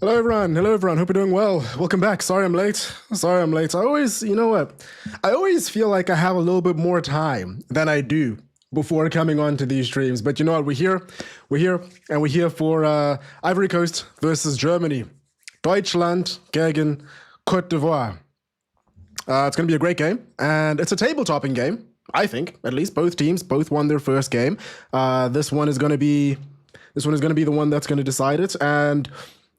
Hello everyone. Hello everyone. Hope you're doing well. Welcome back. Sorry I'm late. Sorry I'm late. I always, you know what? I always feel like I have a little bit more time than I do before coming on to these streams. But you know what? And we're here for Ivory Coast versus Germany. Deutschland gegen Côte d'Ivoire. It's going to be a great game, and it's a table-topping game. I think, at least, both teams both won their first game. This one is going to be the one that's going to decide it, and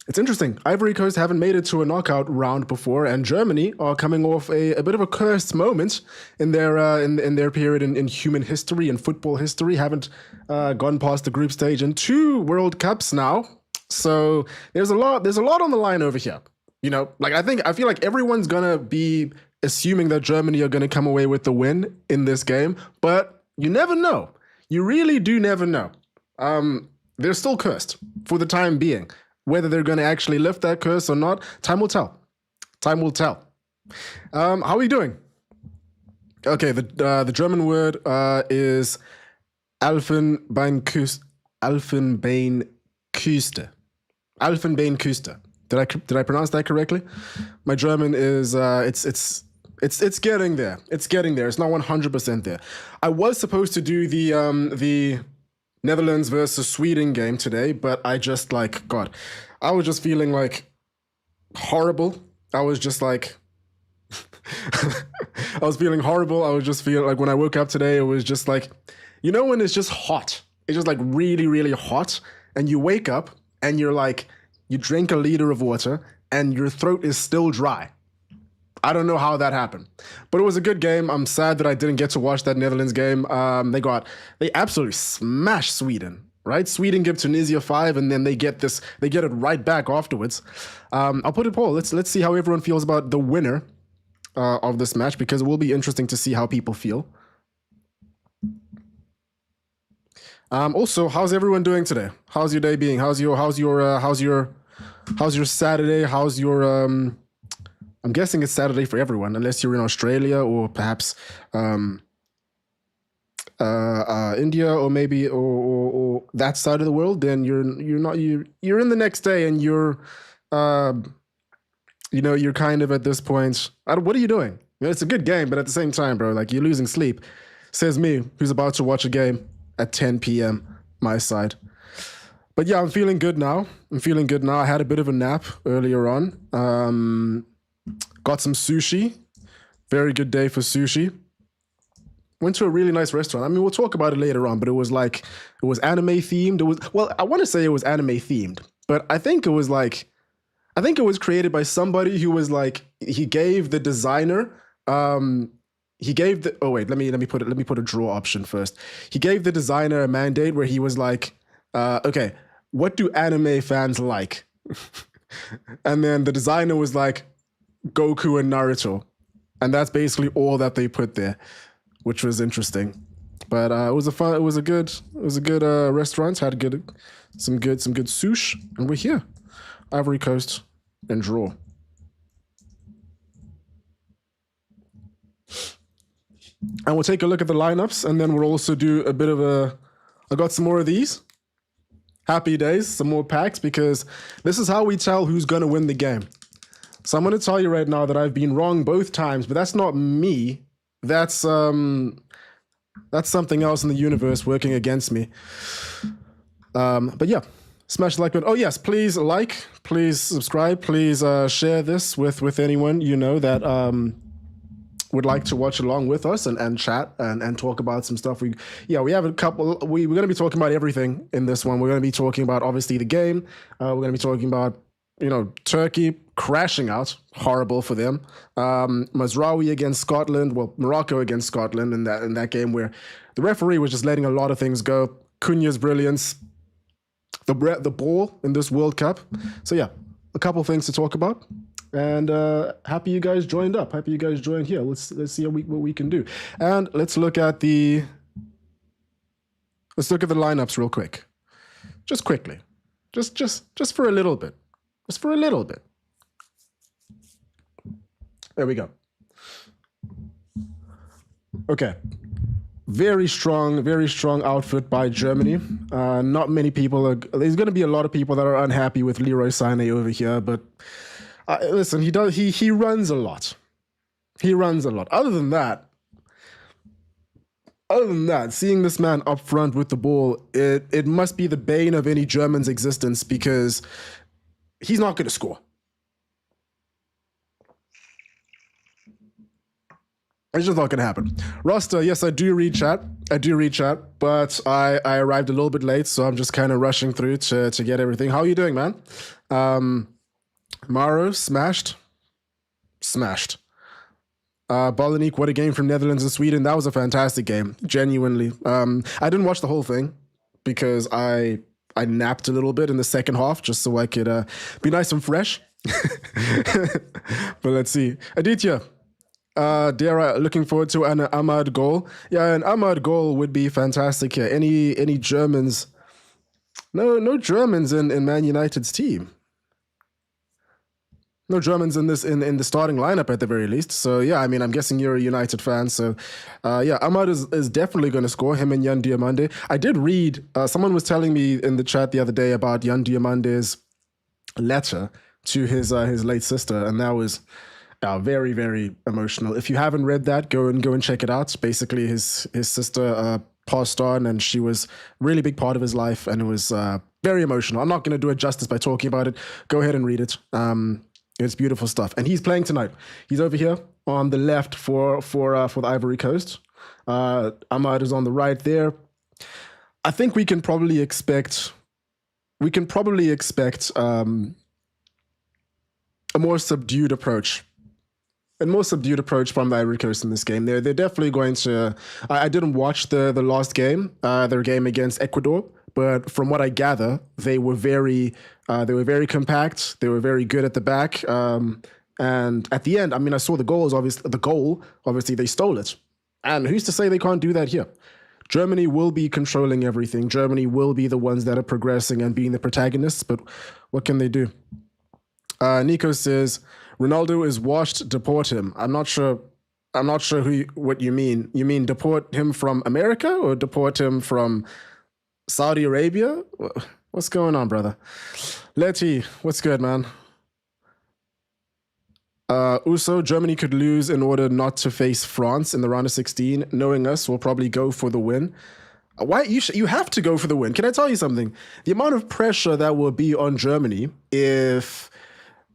it's interesting. Ivory Coast haven't made it to a knockout round before, and Germany are coming off a bit of a cursed moment in their in their period in human history and football history. Haven't gone past the group stage in 2 World Cups now, so there's a lot on the line over here. You know, like I feel like everyone's gonna be assuming that Germany are gonna come away with the win in this game, but you never know. You really do never know. They're still cursed for the time being. Whether they're going to actually lift that curse or not, time will tell. Time will tell. How are we doing? Okay, the German word is Elfenbeinküste. Elfenbeinküste. Elfenbeinküste. Did I pronounce that correctly? My German is it's getting there. It's getting there. It's not 100% there. I was supposed to do the Netherlands versus Sweden game today, but I just I was just feeling like horrible. I was just like, I was feeling horrible. I was just feeling like when I woke up today, it was just like, you know, when it's just hot, it's just like really, really hot, and you wake up and you're like, you drink a liter of water and your throat is still dry. I don't know how that happened, but it was a good game. I'm sad that I didn't get to watch that Netherlands game. They absolutely smashed Sweden, right? Sweden give Tunisia 5, and then they get it right back afterwards. I'll put a poll. Let's see how everyone feels about the winner of this match, because it will be interesting to see how people feel. Also, how's everyone doing today? How's your day being? How's your Saturday? How's your I'm guessing it's Saturday for everyone, unless you're in Australia or perhaps India, or maybe or that side of the world. Then you're in the next day, and you're you're kind of at this point. What are you doing? It's a good game, but at the same time, bro, like, you're losing sleep. Says me, who's about to watch a game at 10 p.m. my side. But yeah, I'm feeling good now. I had a bit of a nap earlier on. Got some sushi. Very good day for sushi. Went to a really nice restaurant. I mean, we'll talk about it later on, but it was anime themed. I want to say it was anime themed, but I think it was created by somebody who was like, he gave the designer, let me put a draw option first. He gave the designer a mandate where he was like, okay, what do anime fans like? And then the designer was like, Goku and Naruto, and that's basically all that they put there, which was interesting. But it was a good restaurant. Had some good sushi, and we're here, Ivory Coast, and draw. And we'll take a look at the lineups, and then we'll also do a bit of I got some more of these. Happy days, some more packs, because this is how we tell who's gonna win the game. So I'm going to tell you right now that I've been wrong both times, but that's not me. That's something else in the universe working against me. But yeah, smash the like button. Oh yes, please like, please subscribe, please share this with anyone you know that would like to watch along with us and chat and talk about some stuff. We have a couple. We're going to be talking about everything in this one. We're going to be talking about, obviously, the game. We're going to be talking about, Turkey crashing out, horrible for them. Mazraoui against Scotland, Morocco against Scotland in that game where the referee was just letting a lot of things go. Cunha's brilliance, the ball in this World Cup. So yeah, a couple things to talk about, and happy you guys joined up. Happy you guys joined here. Let's see what we can do, and let's look at the lineups real quick, just quickly, just for a little bit. Just for a little bit. There we go. Okay. very strong outfit by Germany. Not many people are. There's going to be a lot of people that are unhappy with Leroy Sané over here, but listen, he does. He runs a lot. He runs a lot. Other than that, seeing this man up front with the ball, it must be the bane of any German's existence because he's not going to score. It's just not going to happen. Roster, yes, I do read chat. But I arrived a little bit late, so I'm just kind of rushing through to get everything. How are you doing, man? Maro, smashed. Bolanik, what a game from Netherlands and Sweden. That was a fantastic game, genuinely. I didn't watch the whole thing because I napped a little bit in the second half just so I could be nice and fresh. But let's see. Aditya, looking forward to an Ahmad goal. Yeah, an Ahmad goal would be fantastic here. Any Germans? No Germans in Man United's team. No Germans in the starting lineup at the very least. So yeah, I mean, I'm guessing you're a United fan. So yeah, Ahmad is definitely going to score, him and Yan Diomande. I did read, someone was telling me in the chat the other day about Yan Diomande's letter to his late sister, and that was very, very emotional. If you haven't read that, go and check it out. Basically, his sister passed on, and she was a really big part of his life, and it was very emotional. I'm not going to do it justice by talking about it. Go ahead and read it. It's beautiful stuff. And he's playing tonight. He's over here on the left for the Ivory Coast. Ahmad is on the right there. I think we can probably expect a more subdued approach. A more subdued approach from the Ivory Coast in this game. They're definitely going to. I didn't watch the last game, their game against Ecuador, but from what I gather, they were very compact. They were very good at the back, and at the end, I mean, I saw the goals. Obviously, they stole it, and who's to say they can't do that here? Germany will be controlling everything. Germany will be the ones that are progressing and being the protagonists. But what can they do? Nico says Ronaldo is washed. Deport him. I'm not sure what you mean. You mean deport him from America or deport him from Saudi Arabia? What's going on, brother? Letty, what's good, man? Uso, Germany could lose in order not to face France in the round of 16. Knowing us, we'll probably go for the win. Why you have to go for the win? Can I tell you something? The amount of pressure that will be on Germany if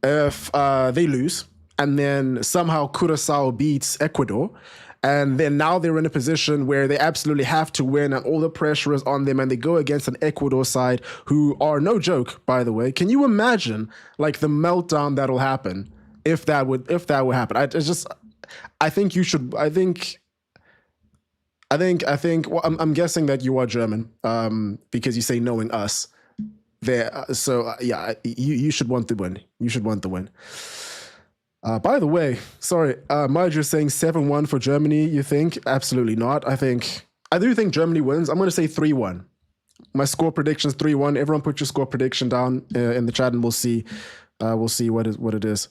they lose and then somehow Curaçao beats Ecuador, and then now they're in a position where they absolutely have to win and all the pressure is on them, and they go against an Ecuador side who are no joke, by the way. Can you imagine like the meltdown that'll happen if that would happen? Well, I'm guessing that you are German because you say knowing us there. So yeah, you should want the win. You should want the win. By the way, sorry, Marjorie saying 7-1 for Germany, you think? Absolutely not. I do think Germany wins. I'm going to say 3-1. My score prediction is 3-1. Everyone put your score prediction down in the chat and we'll see what it is.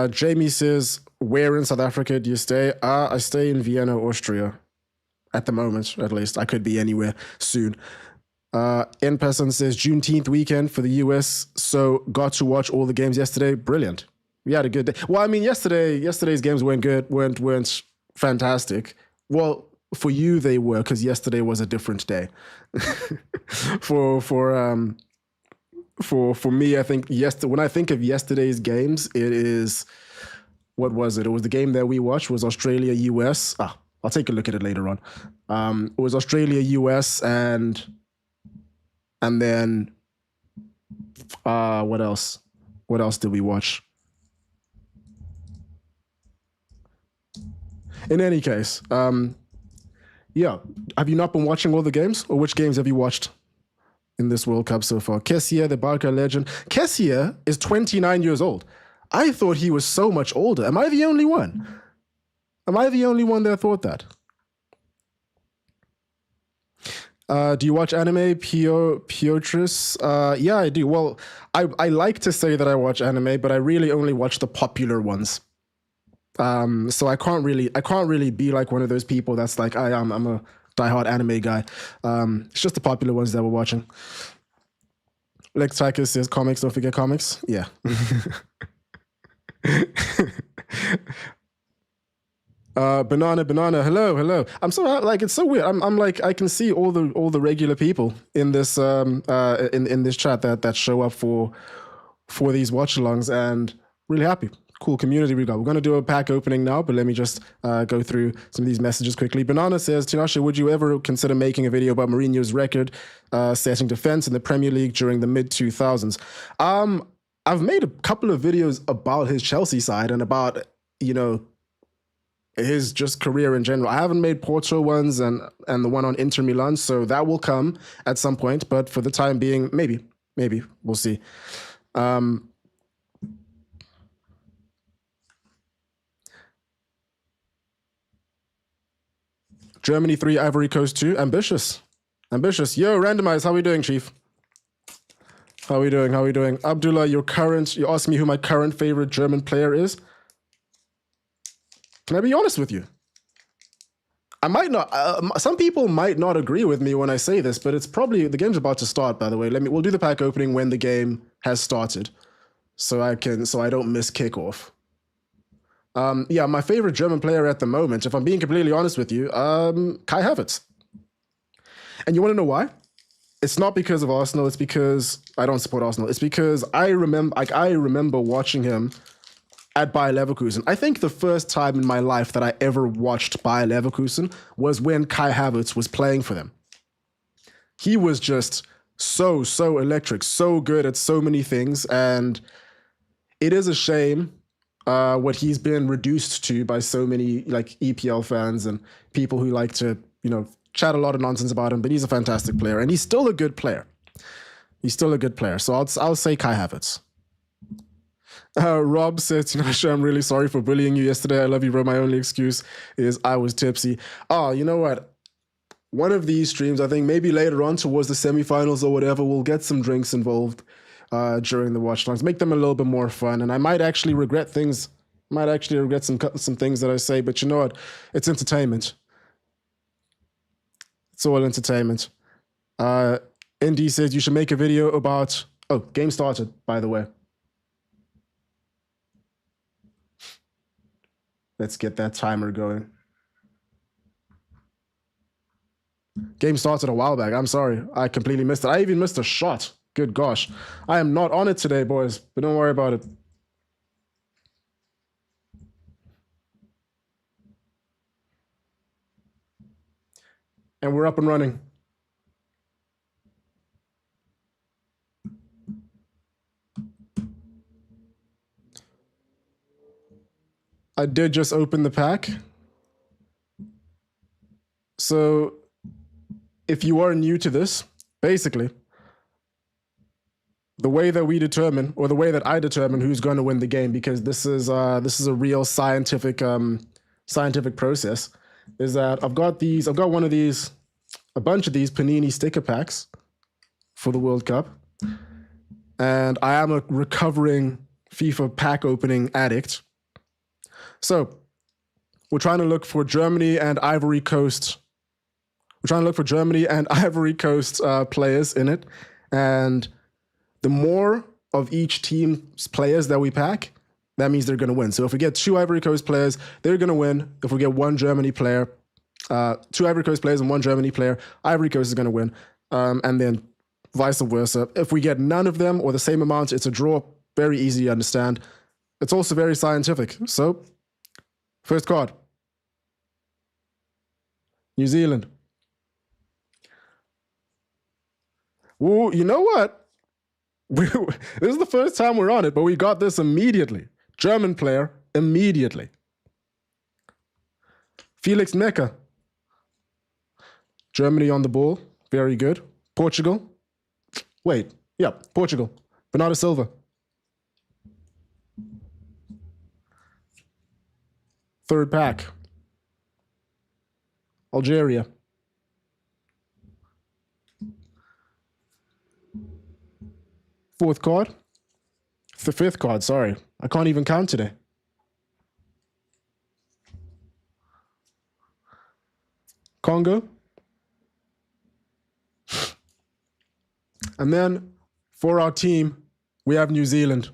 Jamie says, where in South Africa do you stay? I stay in Vienna, Austria. At the moment, at least. I could be anywhere soon. In-person says Juneteenth weekend for the US, so got to watch all the games yesterday. Brilliant. We had a good day. Well, I mean, yesterday's games weren't good, weren't fantastic. Well, for you they were, because yesterday was a different day. For me, I think when I think of yesterday's games, it is, what was it? It was the game that we watched was Australia US. I'll take a look at it later on. It was Australia US and then what else? What else did we watch? In any case, yeah. Have you not been watching all the games, or which games have you watched in this World Cup so far? Kessie, the Barca legend. Kessie is 29 years old. I thought he was so much older. Am I the only one? Am I the only one that thought that? Do you watch anime, Piotris? Yeah, I do. Well, I like to say that I watch anime, but I really only watch the popular ones. So I can't really be like one of those people that's like I'm a diehard anime guy. It's just the popular ones that we're watching. Lex Tychus says comics, don't forget comics. Yeah. Banana, hello. I'm so like it's so weird. I'm like I can see all the regular people in this in this chat that show up for these watch-alongs, and really happy. Cool community we got. We're going to do a pack opening now, but let me just go through some of these messages quickly. Banana says, Tinashe, would you ever consider making a video about Mourinho's record setting defense in the Premier League during the mid-2000s? I've made a couple of videos about his Chelsea side and about, you know, his just career in general. I haven't made Porto ones and the one on Inter Milan, so that will come at some point, but for the time being, maybe, we'll see. Germany 3, Ivory Coast 2. Ambitious. Yo, randomize. How we doing, Chief? How we doing? Abdullah, you're asking me who my current favorite German player is? Can I be honest with you? I might not. Some people might not agree with me when I say this, but it's probably the game's about to start. By the way, we'll do the pack opening when the game has started, so I don't miss kickoff. Yeah, my favorite German player at the moment, if I'm being completely honest with you, Kai Havertz. And you want to know why? It's not because of Arsenal. It's because I don't support Arsenal. It's because I remember watching him at Bayer Leverkusen. I think the first time in my life that I ever watched Bayer Leverkusen was when Kai Havertz was playing for them. He was just so electric, so good at so many things, and it is a shame what he's been reduced to by so many like EPL fans and people who like to, you know, chat a lot of nonsense about him, but he's a fantastic player and he's still a good player. So I'll say Kai Havertz. Rob says, Tinashe, I'm really sorry for bullying you yesterday. I love you, bro. My only excuse is I was tipsy. Oh, you know what? One of these streams, I think maybe later on towards the semifinals or whatever, we'll get some drinks involved during the watch-alongs. Make them a little bit more fun. And I might actually regret things. Some things that I say, but you know what? It's entertainment. It's all entertainment. ND says you should make a video about... Oh, game started, by the way. Let's get that timer going. Game started a while back. I'm sorry. I completely missed it. I even missed a shot. Good gosh. I am not on it today, boys, but don't worry about it. And we're up and running. I did just open the pack. So if you are new to this, basically, the way that we determine, or the way that I determine who's going to win the game, because this is a real scientific process, is that I've got a bunch of these Panini sticker packs for the World Cup, and I am a recovering FIFA pack opening addict. So we're trying to look for Germany and Ivory Coast. We're trying to look for Germany and Ivory Coast players in it, and the more of each team's players that we pack, that means they're going to win. So if we get 2 Ivory Coast players, they're going to win. If we get 1 Germany player, 2 Ivory Coast players and 1 Germany player, Ivory Coast is going to win. And then vice versa. If we get none of them or the same amount, it's a draw. Very easy to understand. It's also very scientific. So, first card. New Zealand. Ooh, you know what? This is the first time we're on it, but we got this immediately. German player, immediately. Felix Necker. Germany on the ball. Very good. Portugal. Wait. Yeah, Portugal. Bernardo Silva. Third pack. Algeria. Fourth card. The fifth card, sorry. I can't even count today. Congo. And then for our team, we have New Zealand.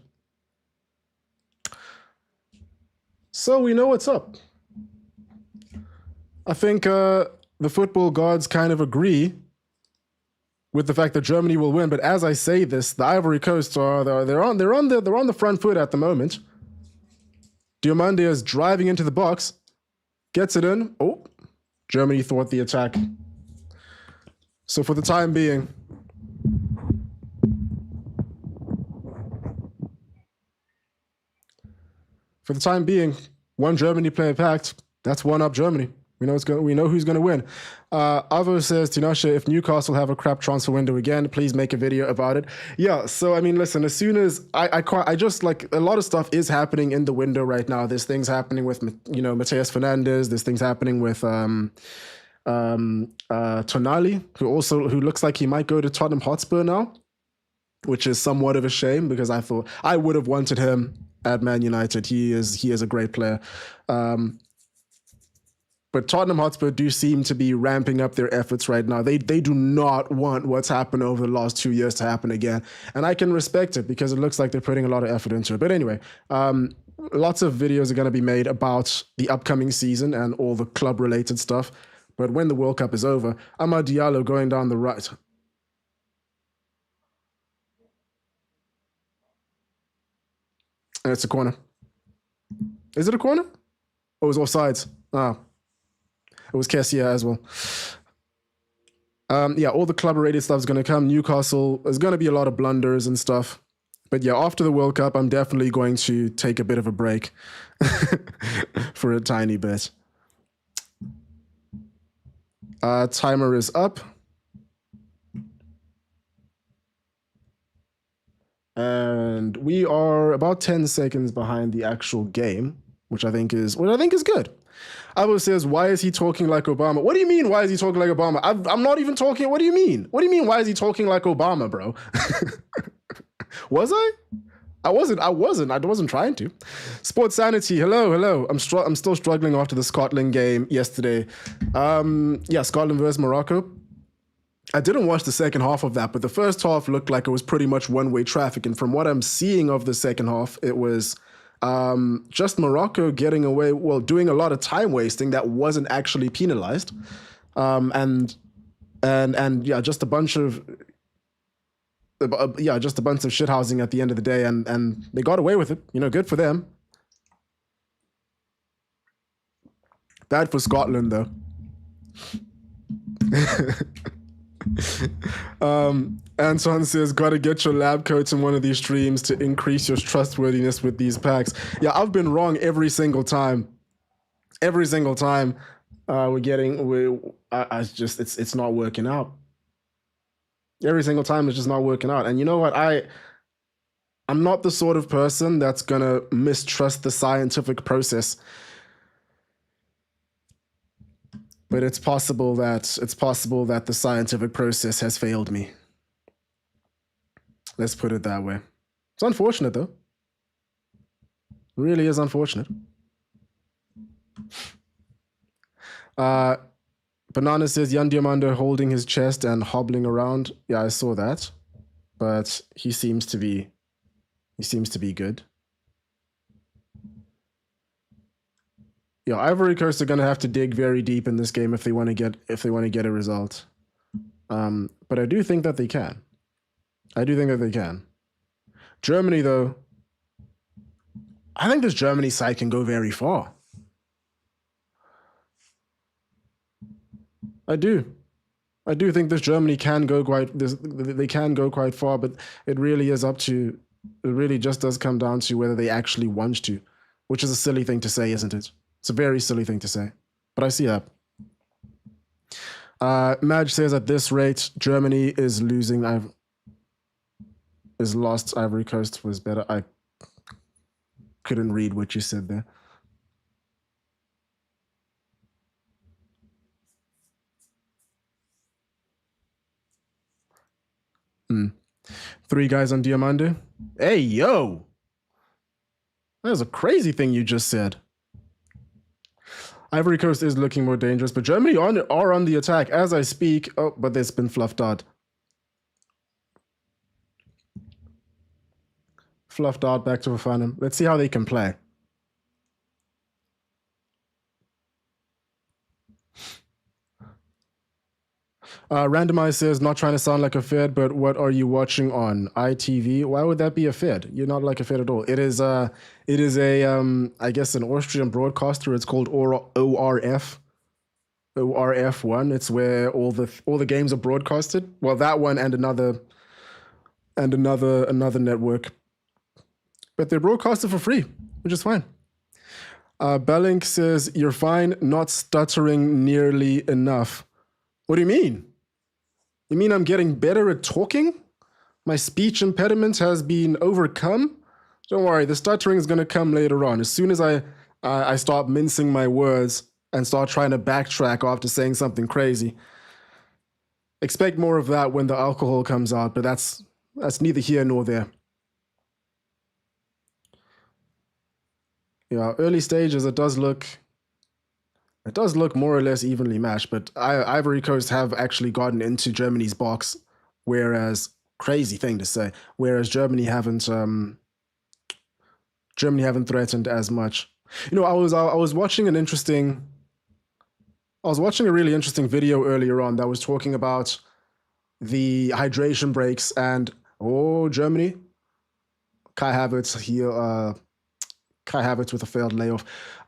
So we know what's up. I think the football gods kind of agree with the fact that Germany will win. But as I say this, the Ivory Coast they're on the front foot at the moment. Diomande is driving into the box, gets it in. Oh, Germany thwart the attack. So for the time being, one Germany player packed. That's one up Germany. We know who's going to win. Avo says, Tinashe, if Newcastle have a crap transfer window again, please make a video about it. Yeah, so I mean, listen, as soon as I just like a lot of stuff is happening in the window right now. There's things happening with, Mateus Fernandes. There's things happening with Tonali, who looks like he might go to Tottenham Hotspur now, which is somewhat of a shame because I thought I would have wanted him at Man United. He is a great player. But Tottenham Hotspur do seem to be ramping up their efforts right now. They do not want what's happened over the last 2 years to happen again. And I can respect it because it looks like they're putting a lot of effort into it. But anyway, lots of videos are going to be made about the upcoming season and all the club-related stuff. But when the World Cup is over, Amad Diallo going down the right. And it's a corner. Is it a corner? Oh, it was offsides. Ah. It was Kessia as well. Yeah, all the club-related stuff is going to come. Newcastle, there's going to be a lot of blunders and stuff. But yeah, after the World Cup, I'm definitely going to take a bit of a break for a tiny bit. Timer is up. And we are about 10 seconds behind the actual game, which I think is good. Avo says, why is he talking like Obama? What do you mean, why is he talking like Obama? I'm not even talking. What do you mean? What do you mean, why is he talking like Obama, bro? Was I? I wasn't trying to. Sports Sanity, hello. I'm still struggling after the Scotland game yesterday. Yeah, Scotland versus Morocco. I didn't watch the second half of that, but the first half looked like it was pretty much one-way traffic. And from what I'm seeing of the second half, it was just Morocco getting away, doing a lot of time wasting that wasn't actually penalized. And yeah, just a bunch of shithousing at the end of the day, and they got away with it. Good for them. Bad for Scotland though. Anton says, gotta get your lab coats in one of these streams to increase your trustworthiness with these packs. Yeah, I've been wrong every single time. It's not working out. Every single time it's just not working out. And you know what? I'm not the sort of person that's gonna mistrust the scientific process. But it's possible that the scientific process has failed me. Let's put it that way. It's unfortunate though. It really is unfortunate. Banana says Jan Diamando holding his chest and hobbling around. Yeah, I saw that. But he seems to be good. Yeah, Ivory Coast are going to have to dig very deep in this game if they want to get a result. But I do think that they can. Germany, though, I think this Germany side can go very far. I do think this Germany can go quite far, but it really just does come down to whether they actually want to, which is a silly thing to say, isn't it? It's a very silly thing to say, but I see that. Madge says at this rate, Germany is losing. Is lost. Ivory Coast was better. I couldn't read what you said there. Three guys on Diamande. Hey, yo! That was a crazy thing you just said. Ivory Coast is looking more dangerous, but Germany are on the attack as I speak. Oh, but it's been fluffed out. Fluffed out back to Fofana. Let's see how they can play. Randomize says, not trying to sound like a Fed, but what are you watching on ITV? Why would that be a Fed? You're not like a Fed at all. It is a I guess an Austrian broadcaster. It's called ORF. ORF1. It's where all the games are broadcasted. Well, that one and another network. But they're broadcasted for free, which is fine. Bellink says, you're fine, not stuttering nearly enough. What do you mean? You mean I'm getting better at talking? My speech impediment has been overcome? Don't worry, the stuttering is going to come later on. As soon as I start mincing my words and start trying to backtrack after saying something crazy. Expect more of that when the alcohol comes out, but that's neither here nor there. Yeah, early stages, it does look more or less evenly matched, but Ivory Coast have actually gotten into Germany's box, whereas, crazy thing to say, whereas Germany haven't threatened as much. You know, I was watching a really interesting video earlier on that was talking about the hydration breaks and Germany. Kai Havertz here. Kai Havertz with a failed layoff.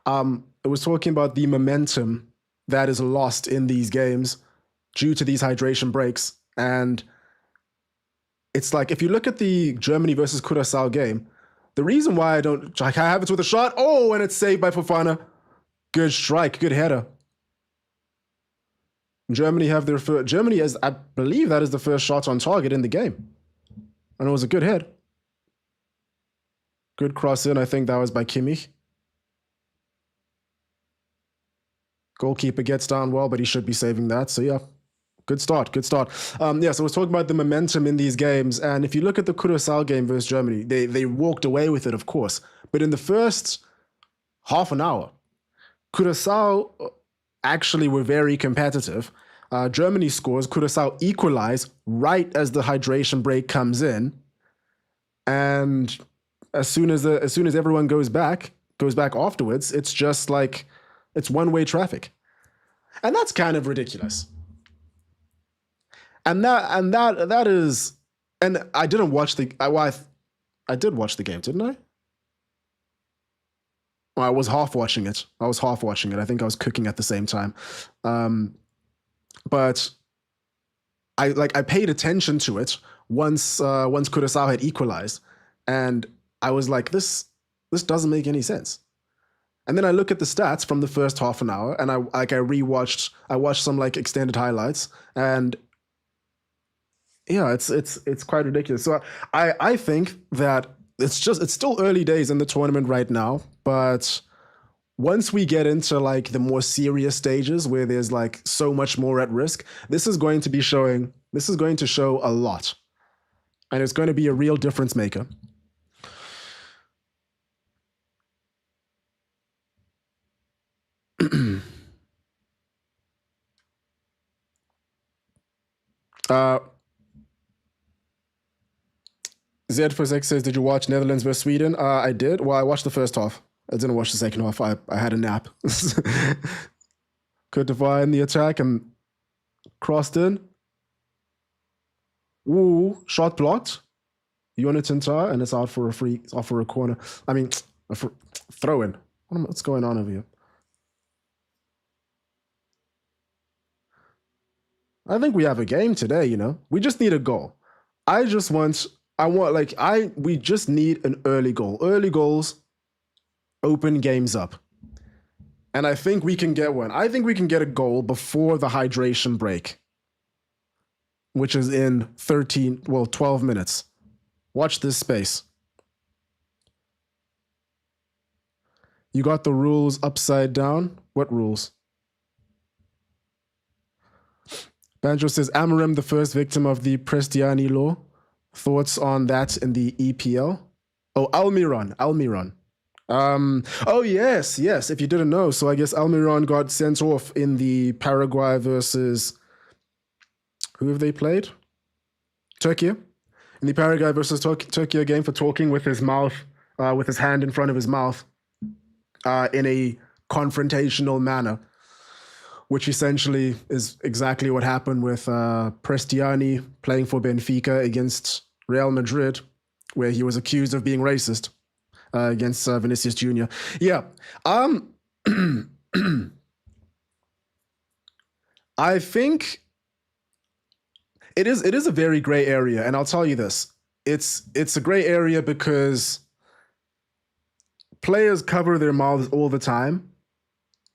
It was talking about the momentum that is lost in these games due to these hydration breaks. And it's like, if you look at the Germany versus Curaçao game, the reason why I don't... Kai Havertz with a shot. Oh, and it's saved by Fofana. Good strike. Good header. Germany have their first... Germany, I believe that is the first shot on target in the game. And it was a good head. Good cross in. I think that was by Kimmich. Goalkeeper gets down well, but he should be saving that. So yeah, good start. So I was talking about the momentum in these games. And if you look at the Curaçao game versus Germany, they walked away with it, of course. But in the first half an hour, Curaçao actually were very competitive. Germany scores, Curaçao equalize right as the hydration break comes in. And as soon as everyone goes back afterwards, it's just like, it's one-way traffic. And that's kind of ridiculous. And that is, and I didn't watch I did watch the game, didn't I? Well, I was half watching it. I think I was cooking at the same time. But I paid attention to it once Curaçao had equalized, and I was like, this doesn't make any sense. And then I look at the stats from the first half an hour, and I watched some like extended highlights, and yeah, it's quite ridiculous. So I think that it's still early days in the tournament right now, but once we get into like the more serious stages where there's like so much more at risk, this is going to show a lot, and it's going to be a real difference maker. Z46 says, did you watch Netherlands versus Sweden? I did. Well, I watched the first half. I didn't watch the second half. I had a nap. Could divide in the attack and crossed in. Ooh, shot blocked. Unitintar, and it's out for a corner. I mean, throw in. What's going on over here? I think we have a game today, you know. We just need a goal. We just need an early goal. Early goals open games up. And I think we can get one. I think we can get a goal before the hydration break, which is in 12 minutes. Watch this space. You got the rules upside down? What rules? Banjo says, Amorim, the first victim of the Prestiani law. Thoughts on that in the EPL? Oh, Almiron. Oh yes, yes. If you didn't know, so I guess Almiron got sent off in the Paraguay versus who have they played? Turkey. In the Paraguay versus Turkey game for talking with his mouth, with his hand in front of his mouth, in a confrontational manner, which essentially is exactly what happened with Prestiani playing for Benfica against Real Madrid, where he was accused of being racist against Vinicius Jr. Yeah. I think it is a very gray area, and I'll tell you this. It's a gray area because players cover their mouths all the time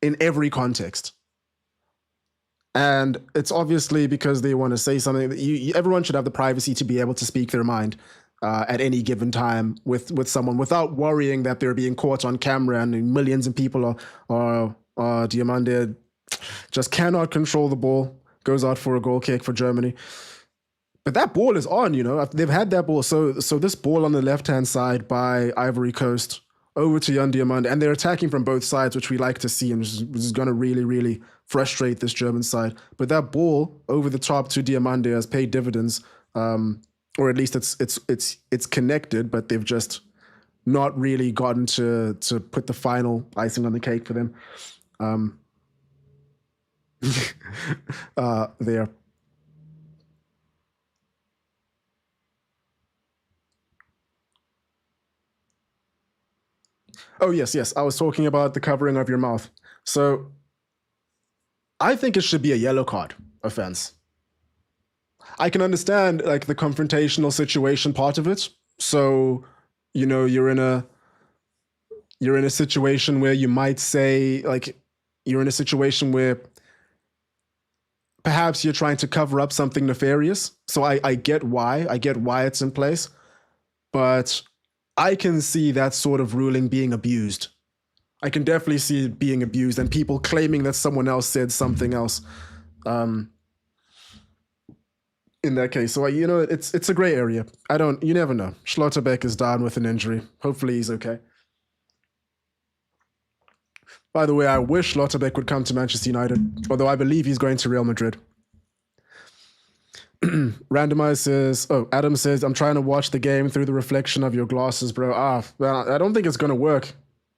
in every context. And it's obviously because they want to say something that everyone should have the privacy to be able to speak their mind at any given time with someone without worrying that they're being caught on camera and millions of people are Diamande just cannot control the ball, goes out for a goal kick for Germany. But that ball is on, they've had that ball. So this ball on the left-hand side by Ivory Coast over to Yan Diamande, and they're attacking from both sides, which we like to see, and which is going to really, really frustrate this German side. But that ball over the top to Diamande has paid dividends, or at least it's connected, but they've just not really gotten to put the final icing on the cake for them. There. Oh, yes. I was talking about the covering of your mouth. So I think it should be a yellow card offense. I can understand like the confrontational situation part of it. So, you're in a situation where you might say like you're in a situation where perhaps you're trying to cover up something nefarious. So I get why. I get why it's in place. But I can see that sort of ruling being abused. I can definitely see it being abused and people claiming that someone else said something else. In that case, so it's a gray area. You never know. Schlotterbeck is down with an injury. Hopefully, he's okay. By the way, I wish Schlotterbeck would come to Manchester United, although I believe he's going to Real Madrid. Randomize says, Adam says, I'm trying to watch the game through the reflection of your glasses, bro. Well, I don't think it's going to work.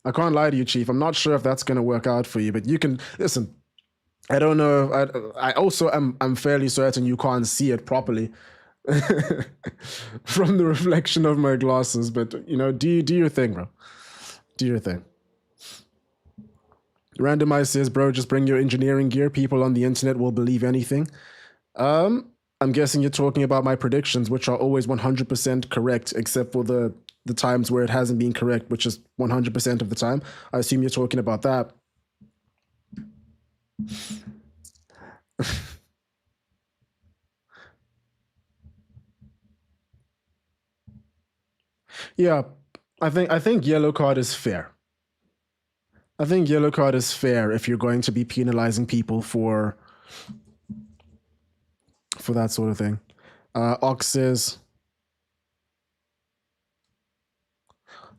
I can't lie to you, Chief. I'm not sure if that's going to work out for you, but you can, listen, I don't know. I also I'm fairly certain you can't see it properly from the reflection of my glasses, but, do your thing, bro. Do your thing. Randomize says, bro, just bring your engineering gear. People on the internet will believe anything. I'm guessing you're talking about my predictions, which are always 100% correct, except for the times where it hasn't been correct, which is 100% of the time. I assume you're talking about that. Yeah, I think yellow card is fair. I think yellow card is fair if you're going to be penalizing people for that sort of thing. Ox says,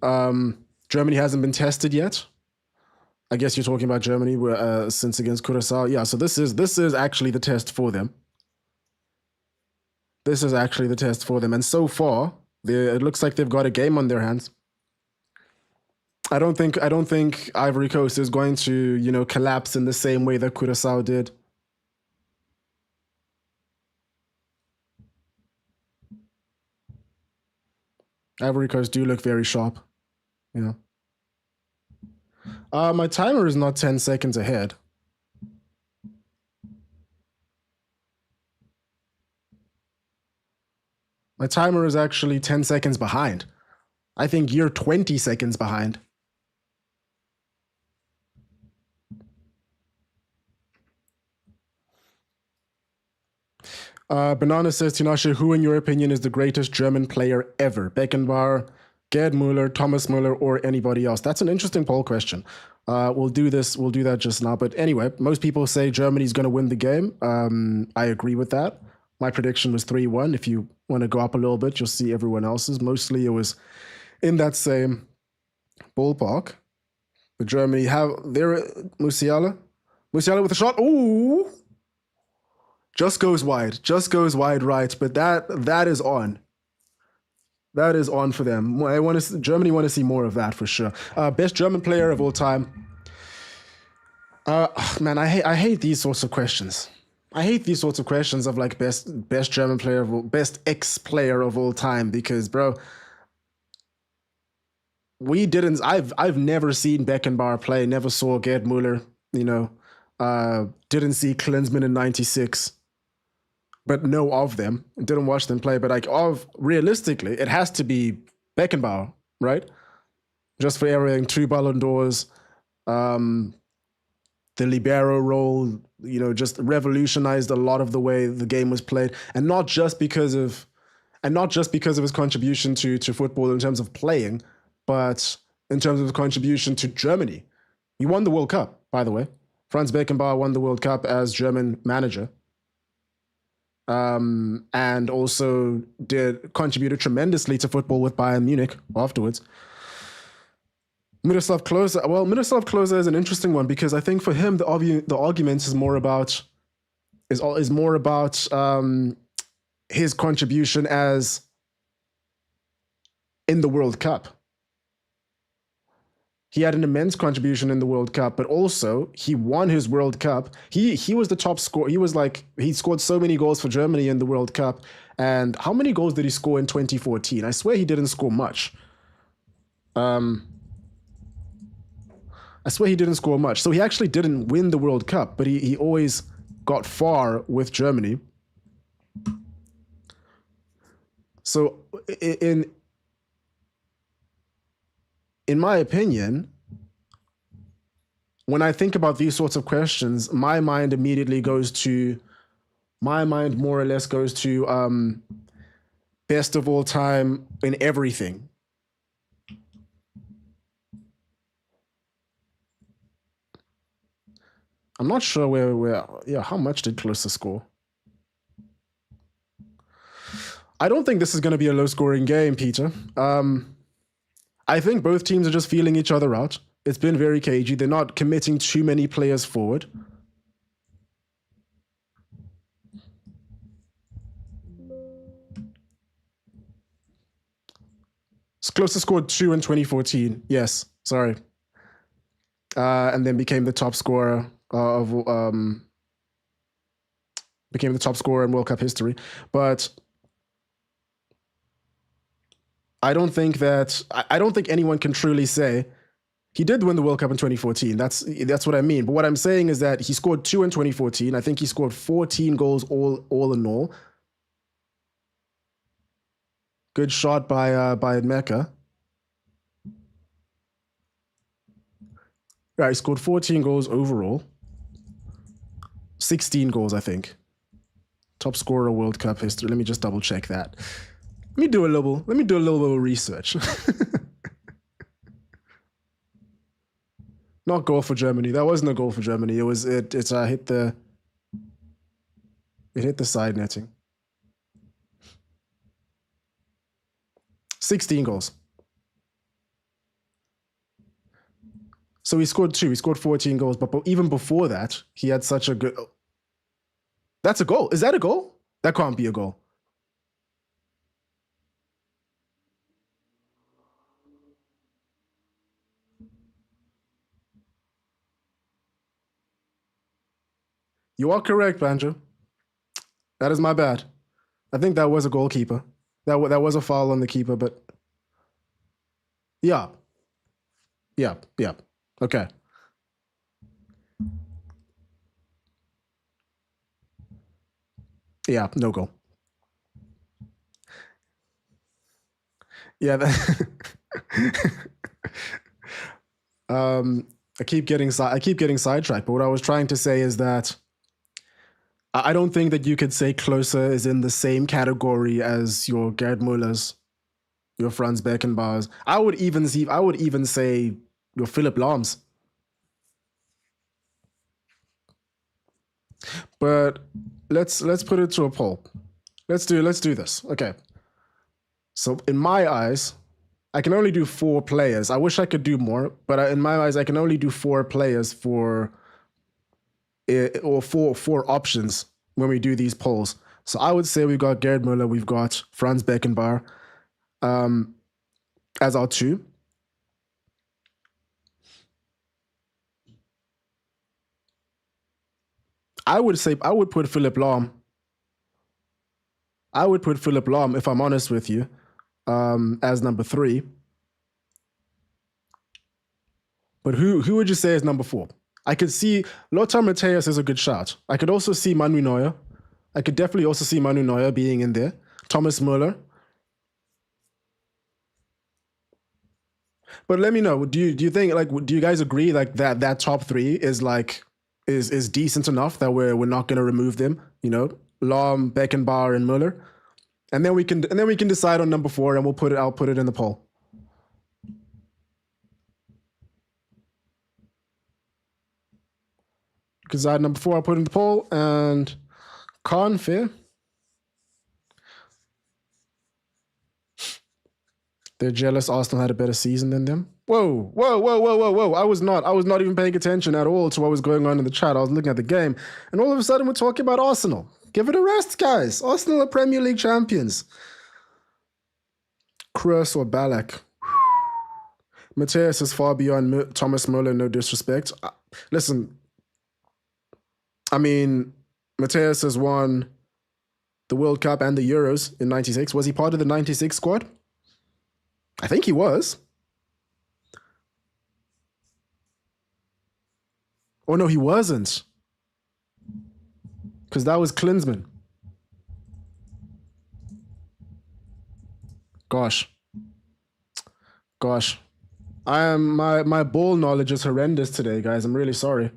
Germany hasn't been tested yet. I guess you're talking about Germany since against Curacao. Yeah, so this is actually the test for them. This is actually the test for them, and so far, it looks like they've got a game on their hands. I don't think Ivory Coast is going to collapse in the same way that Curacao did. Ivory Coast do look very sharp. Yeah. My timer is not 10 seconds ahead. My timer is actually 10 seconds behind. I think you're 20 seconds behind. Banana says, Tinashe, who in your opinion is the greatest German player ever? Beckenbauer, Gerd Muller, Thomas Muller, or anybody else? That's an interesting poll question. We'll do that just now. But anyway, most people say Germany's going to win the game. I agree with that. My prediction was 3-1. If you want to go up a little bit, you'll see everyone else's. Mostly it was in that same ballpark. But Germany have there Musiala. Musiala with a shot. Ooh. Just goes wide right, but that is on. That is on for them. Germany want to see more of that for sure. Best German player of all time. Man, I hate these sorts of questions. I hate these sorts of questions of like best German player best ex player of all time because bro, we didn't. I've never seen Beckenbauer play. Never saw Gerd Muller. You know, didn't see Klinsmann in '96, but know of them. Didn't watch them play, but like of realistically, it has to be Beckenbauer, right? Just for areaing 2 Ballon d'Ors, the libero role, you know, just revolutionized a lot of the way the game was played, and not just because of his contribution to football in terms of playing, but in terms of his contribution to Germany. He won the World Cup, by the way. Franz Beckenbauer won the World Cup as German manager, and also contributed tremendously to football with Bayern Munich afterwards. Miroslav Klose is an interesting one because I think for him the argument is more about his contribution as in the World Cup. He had an immense contribution in the World Cup, but also he won his World Cup. He was the top scorer. He scored so many goals for Germany in the World Cup. And how many goals did he score in 2014? I swear he didn't score much. I swear he didn't score much. So he actually didn't win the World Cup, but he always got far with Germany. So in my opinion, when I think about these sorts of questions, my mind more or less goes to best of all time in everything. I'm not sure how much did Klose score? I don't think this is going to be a low-scoring game, Peter. I think both teams are just feeling each other out. It's been very cagey. They're not committing too many players forward. Klose scored 2 in 2014. Yes, sorry. And then became the top scorer in World Cup history. But I don't think anyone can truly say he did win the World Cup in 2014. That's what I mean. But what I'm saying is that he scored 2 in 2014. I think he scored 14 goals all in all. Good shot by Mecca. Yeah, he scored 14 goals overall. 16 goals, I think. Top scorer of World Cup history. Let me just double check that. Let me do a little bit of research. Not goal for Germany. That wasn't a goal for Germany. It hit the side netting. 16 goals. So he scored 2. He scored 14 goals, but even before that, he had such a good. That's a goal. Is that a goal? That can't be a goal. You are correct, Banjo. That is my bad. I think that was a goalkeeper. That was a foul on the keeper, but yeah. Okay. Yeah, no goal. Yeah. I keep getting sidetracked, but what I was trying to say is that I don't think that you could say Klose is in the same category as your Gerd Müllers, your Franz Beckenbauers. I would even say your Philipp Lahms. But let's put it to a poll. Let's do this. Okay. So in my eyes, I can only do 4 players. I wish I could do more, but in my eyes, I can only do 4 players for it, or four options when we do these polls. So I would say we've got Gerd Müller, we've got Franz Beckenbauer as our 2. I would say I would put Philip Lahm. I would put Philip Lahm, if I'm honest with you, as number 3. But who would you say is number 4? I could see Lothar Matthäus is a good shot. I could also see Manu Neuer. I could definitely also see Manu Neuer being in there. Thomas Müller. But let me know. Do you think, like, do you guys agree like that top 3 is like is decent enough that we're not going to remove them? You know, Lahm, Beckenbauer, and Müller, and then we can decide on number 4, and I'll put it in the poll. Because I had number 4, I'll put in the poll, and Fair. They're jealous Arsenal had a better season than them. Whoa. I was not even paying attention at all to what was going on in the chat. I was looking at the game, and all of a sudden we're talking about Arsenal. Give it a rest, guys. Arsenal are Premier League champions. Kroos or Ballack. Matthäus is far beyond Thomas Müller, no disrespect. Listen, I mean, Matthäus has won the World Cup and the Euros in 96. Was he part of the 96 squad? I think he was. Oh, no, he wasn't. Because that was Klinsmann. Gosh. My ball knowledge is horrendous today, guys. I'm really sorry.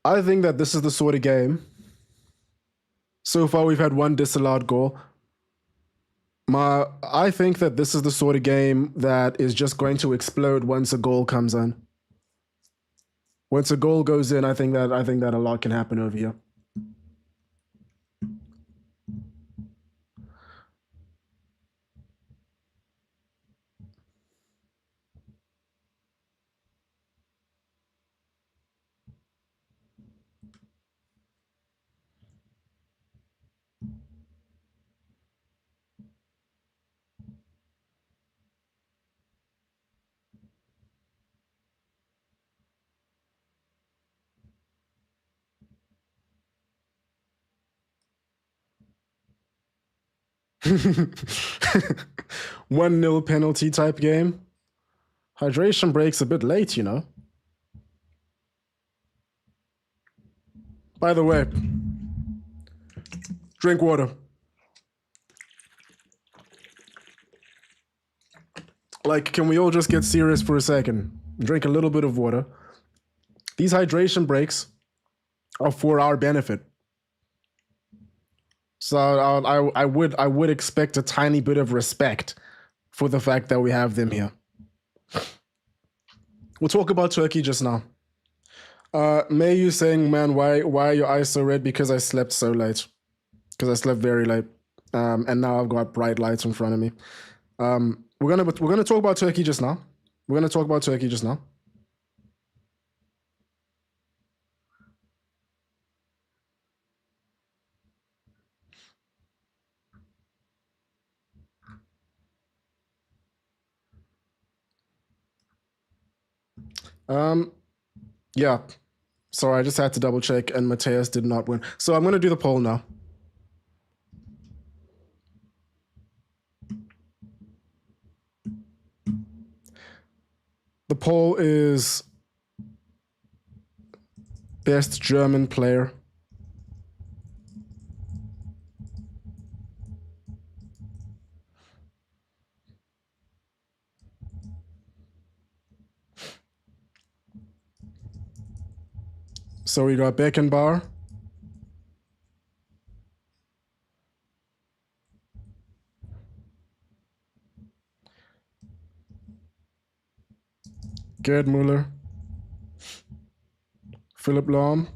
I think that this is the sort of game. So far, we've had 1 disallowed goal. I think that this is the sort of game that is just going to explode once a goal comes in. Once a goal goes in, I think that a lot can happen over here. $1-0 penalty type game. Hydration break's a bit late, you know. By the way, drink water. Like, can we all just get serious for a second? Drink a little bit of water. These hydration breaks are for our benefit. So I would expect a tiny bit of respect for the fact that we have them here. We'll talk about Turkey just now. May you saying, man, why are your eyes so red? Because I slept so late. Because I slept very late. And now I've got bright lights in front of me. We're gonna talk about Turkey just now. Yeah. Sorry, I just had to double check, and Matthäus did not win. So I'm gonna do the poll now. The poll is best German player. So we got Beckenbauer, Gerd Müller, Philip Lahm,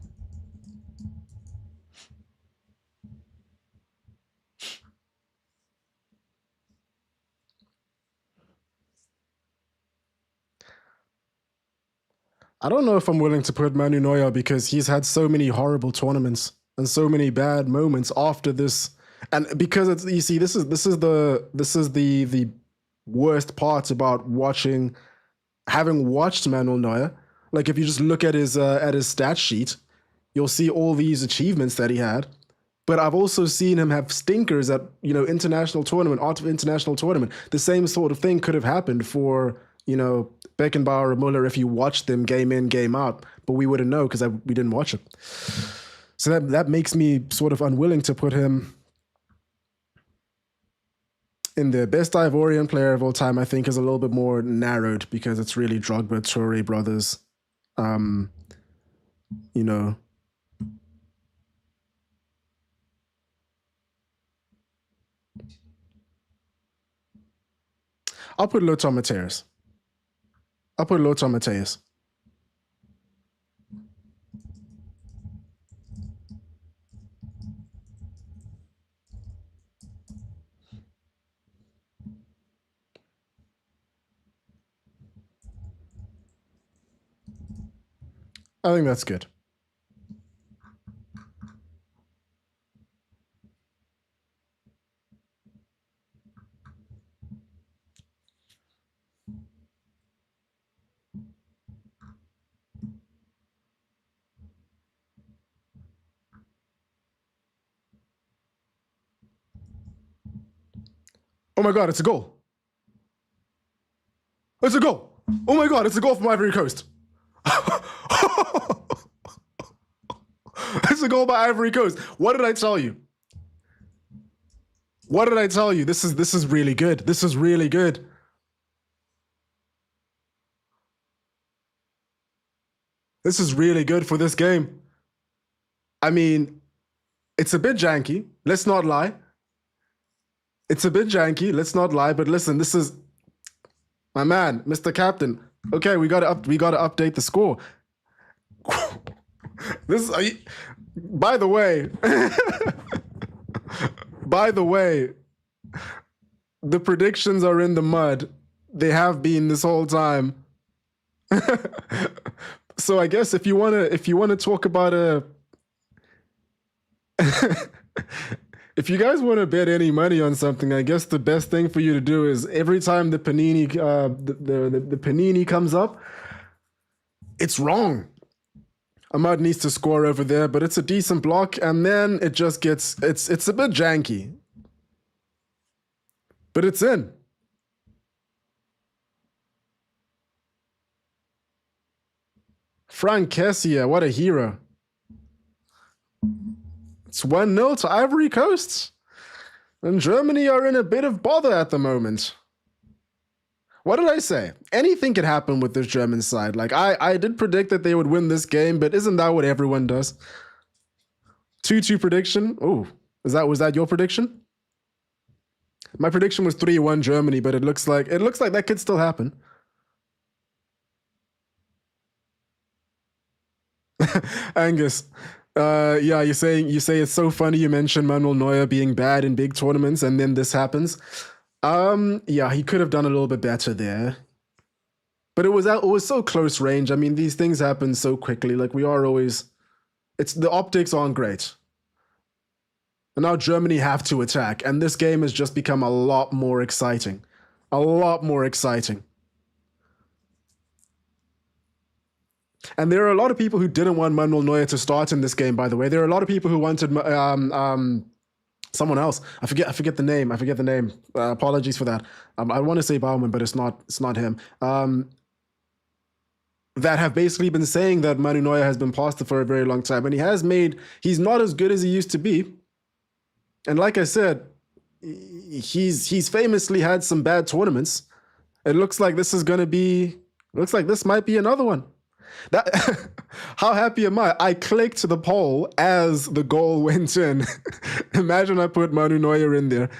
I don't know if I'm willing to put Manu Neuer because he's had so many horrible tournaments and so many bad moments after this. And because it's, you see, this is the worst part about having watched Manuel Neuer. Like if you just look at his stat sheet, you'll see all these achievements that he had. But I've also seen him have stinkers at, international tournament, after international tournament. The same sort of thing could have happened for, Beckenbauer or Muller if you watched them game in, game out. But we wouldn't know because we didn't watch it. So that makes me sort of unwilling to put him in the best Ivorian player of all time. I think is a little bit more narrowed because it's really Drogba, Toure brothers. You know. I'll put Lothar Matthäus. I'll put Lothar Matthäus. I think that's good. Oh my God, it's a goal. It's a goal. Oh my God, it's a goal from Ivory Coast. It's a goal by Ivory Coast. What did I tell you? What did I tell you? This is really good. This is really good. This is really good for this game. I mean, it's a bit janky. Let's not lie. It's a bit janky. Let's not lie. But listen, this is my man, Mr. Captain. Okay, we gotta update the score. This is, by the way, the predictions are in the mud. They have been this whole time. So I guess if you wanna talk about if you guys want to bet any money on something, I guess the best thing for you to do is every time the panini the panini comes up, it's wrong. Ahmad needs to score over there, but it's a decent block, and then it just gets it's a bit janky. But it's in. Frank Kessie, what a hero. It's 1-0 to Ivory Coast. And Germany are in a bit of bother at the moment. What did I say? Anything could happen with this German side. Like, I did predict that they would win this game, but isn't that what everyone does? 2-2 prediction. Oh, was that your prediction? My prediction was 3-1 Germany, but it looks like that could still happen. Angus. Yeah, you say it's so funny you mentioned Manuel Neuer being bad in big tournaments and then this happens. Yeah, he could have done a little bit better there. But it was so close range. I mean, these things happen so quickly. Like the optics aren't great. And now Germany have to attack, and this game has just become a lot more exciting. A lot more exciting. And there are a lot of people who didn't want Manuel Neuer to start in this game, by the way. There are a lot of people who wanted someone else. I forget the name. Apologies for that. I want to say Baumann, but it's not him. That have basically been saying that Manu Neuer has been past it for a very long time. And he's not as good as he used to be. And like I said, he's famously had some bad tournaments. It looks like this might be another one. How happy am I? I clicked the poll as the goal went in. Imagine I put Manu Neuer in there.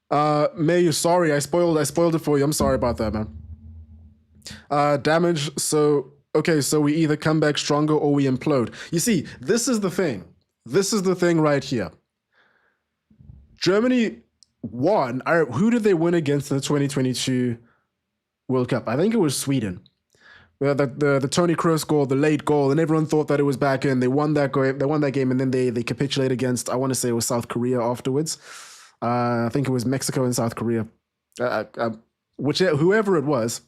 Mayu, sorry, I spoiled it for you. I'm sorry about that, man. Damage. So we either come back stronger or we implode. You see, this is the thing. This is the thing right here. Germany won. Who did they win against in the 2022 World Cup? I think it was Sweden. The Tony Kroos goal, the late goal, and everyone thought that it was back in. They won that game. They won that game, and then they capitulated against. I want to say it was South Korea afterwards. I think it was Mexico and South Korea, whoever it was.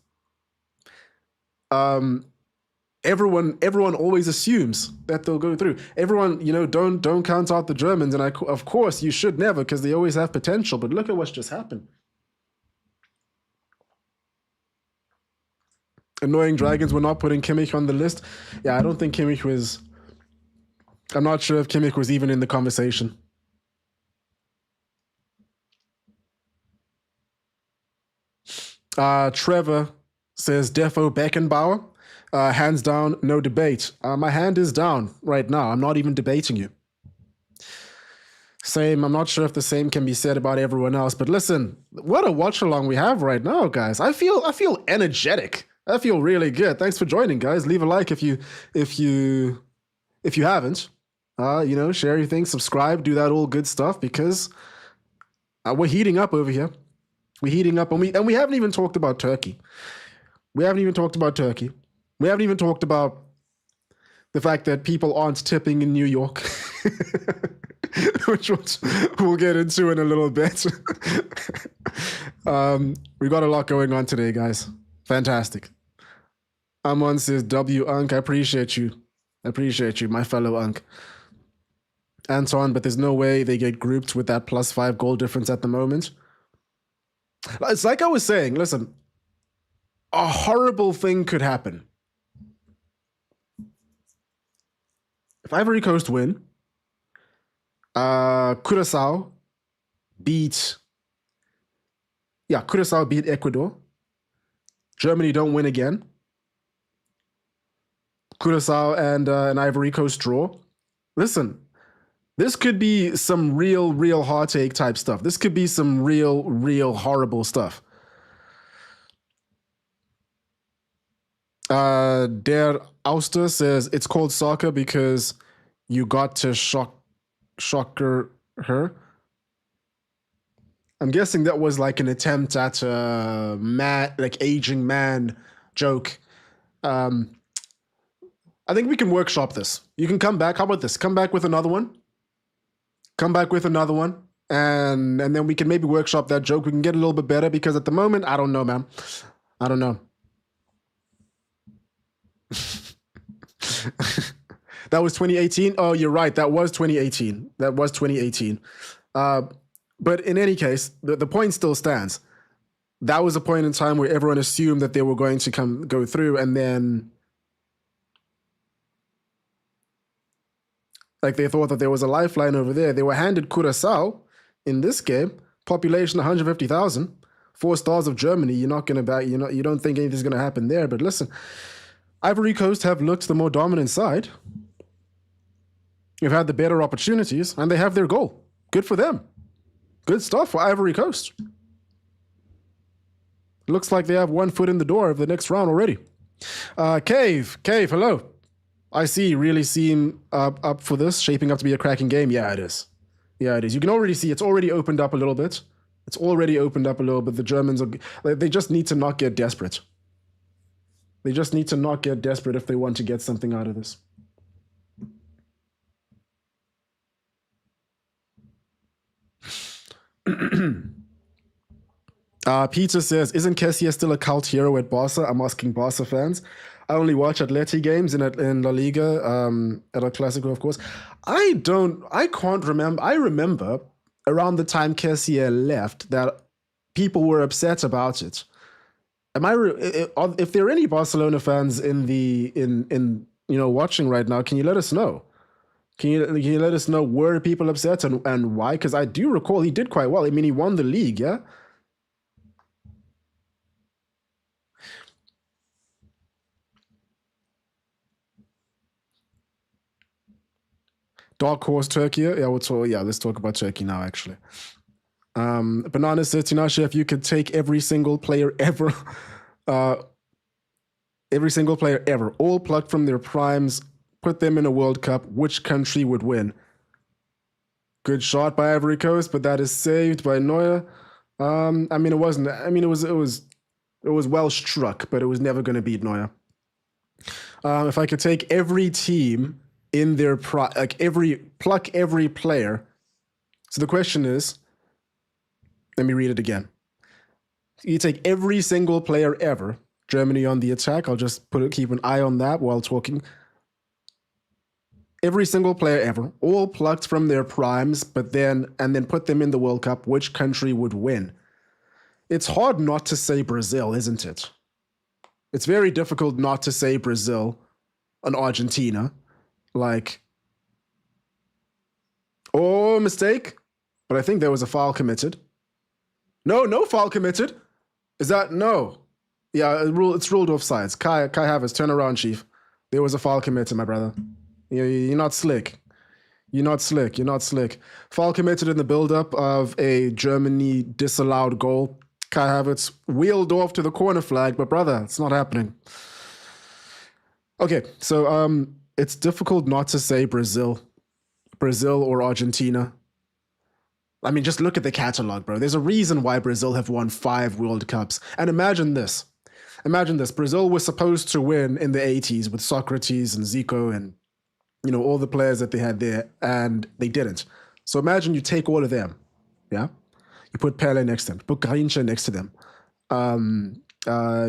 Everyone always assumes that they'll go through. Everyone, don't count out the Germans, and of course you should never, because they always have potential. But look at what's just happened. Annoying Dragons were not putting Kimmich on the list. Yeah, I don't think Kimmich was. I'm not sure if Kimmich was even in the conversation. Trevor says Defo Beckenbauer. Hands down, no debate. My hand is down right now. I'm not even debating you. Same. I'm not sure if the same can be said about everyone else. But listen, what a watch along we have right now, guys. I feel energetic. I feel really good. Thanks for joining, guys. Leave a like if you haven't. Share your thing, subscribe, do that all good stuff, because we're heating up over here. We're heating up, and we haven't even talked about Turkey. We haven't even talked about the fact that people aren't tipping in New York, which we'll get into in a little bit. We got a lot going on today, guys. Fantastic. Amon says, W Unk, I appreciate you. My fellow Unk. Anton, but there's no way they get grouped with that +5 goal difference at the moment. It's like I was saying, listen, a horrible thing could happen. If Ivory Coast win, Curaçao beat Ecuador. Germany don't win again. Curaçao and an Ivory Coast draw. Listen, this could be some real heartache type stuff. This could be some real horrible stuff. Der Auster says it's called soccer because you got to shocker her. I'm guessing that was like an attempt at a aging man joke. I think we can workshop this. You can come back. How about this? Come back with another one. And then we can maybe workshop that joke. We can get a little bit better, because at the moment, I don't know, man. I don't know. That was 2018. Oh, you're right. That was 2018. But in any case, the point still stands. That was a point in time where everyone assumed that they were going to go through, and then they thought that there was a lifeline over there. They were handed Curaçao in this game, population 150,000, 4 stars of Germany. You're not going to back. You don't think anything's going to happen there. But listen, Ivory Coast have looked the more dominant side. They've had the better opportunities, and they have their goal. Good for them. Good stuff for Ivory Coast. Looks like they have 1 foot in the door of the next round already. Cave, hello. I see, really seem up for this, shaping up to be a cracking game. Yeah, it is. You can already see it's already opened up a little bit. The Germans they just need to not get desperate. If they want to get something out of this. Peter says, isn't Kessie still a cult hero at Barca? I'm asking Barca fans. I only watch Atleti games in La Liga, at El Clasico, of course. I can't remember. I remember around the time Kessie left that people were upset about it. If there are any Barcelona fans in watching right now, can you let us know? Can you let us know, were people upset and why? Because I do recall he did quite well. I mean, he won the league, yeah? Dark horse Turkey. Yeah, let's talk about Turkey now, actually. Banana says, Tinashe, if you could take every single player ever, all plucked from their primes, put them in a World Cup, which country would win? Good shot by Ivory Coast, but that is saved by Neuer. It was well struck, but it was never going to beat Neuer. If I could take every team in their pluck every player. So the question is, let me read it again. You take every single player ever. Germany on the attack. I'll just keep an eye on that while talking. Every single player ever, all plucked from their primes, and then put them in the World Cup. Which country would win? It's hard not to say Brazil, isn't it? It's very difficult not to say Brazil and Argentina. Like, oh, mistake. But I think there was a foul committed. No foul committed. Is that no? Yeah, it's ruled offsides. Kai Havertz, turn around, chief. There was a foul committed, my brother. You're not slick. You're not slick. Foul committed in the build-up of a Germany disallowed goal. Kai Havertz wheeled off to the corner flag, but brother, it's not happening. Okay, so it's difficult not to say Brazil or Argentina. I mean, just look at the catalog, bro. There's a reason why Brazil have won 5 World Cups. And imagine this. Brazil was supposed to win in the 80s with Socrates and Zico and, all the players that they had there, and they didn't. So imagine you take all of them, yeah? You put Pele next to them, put Garrincha next to them.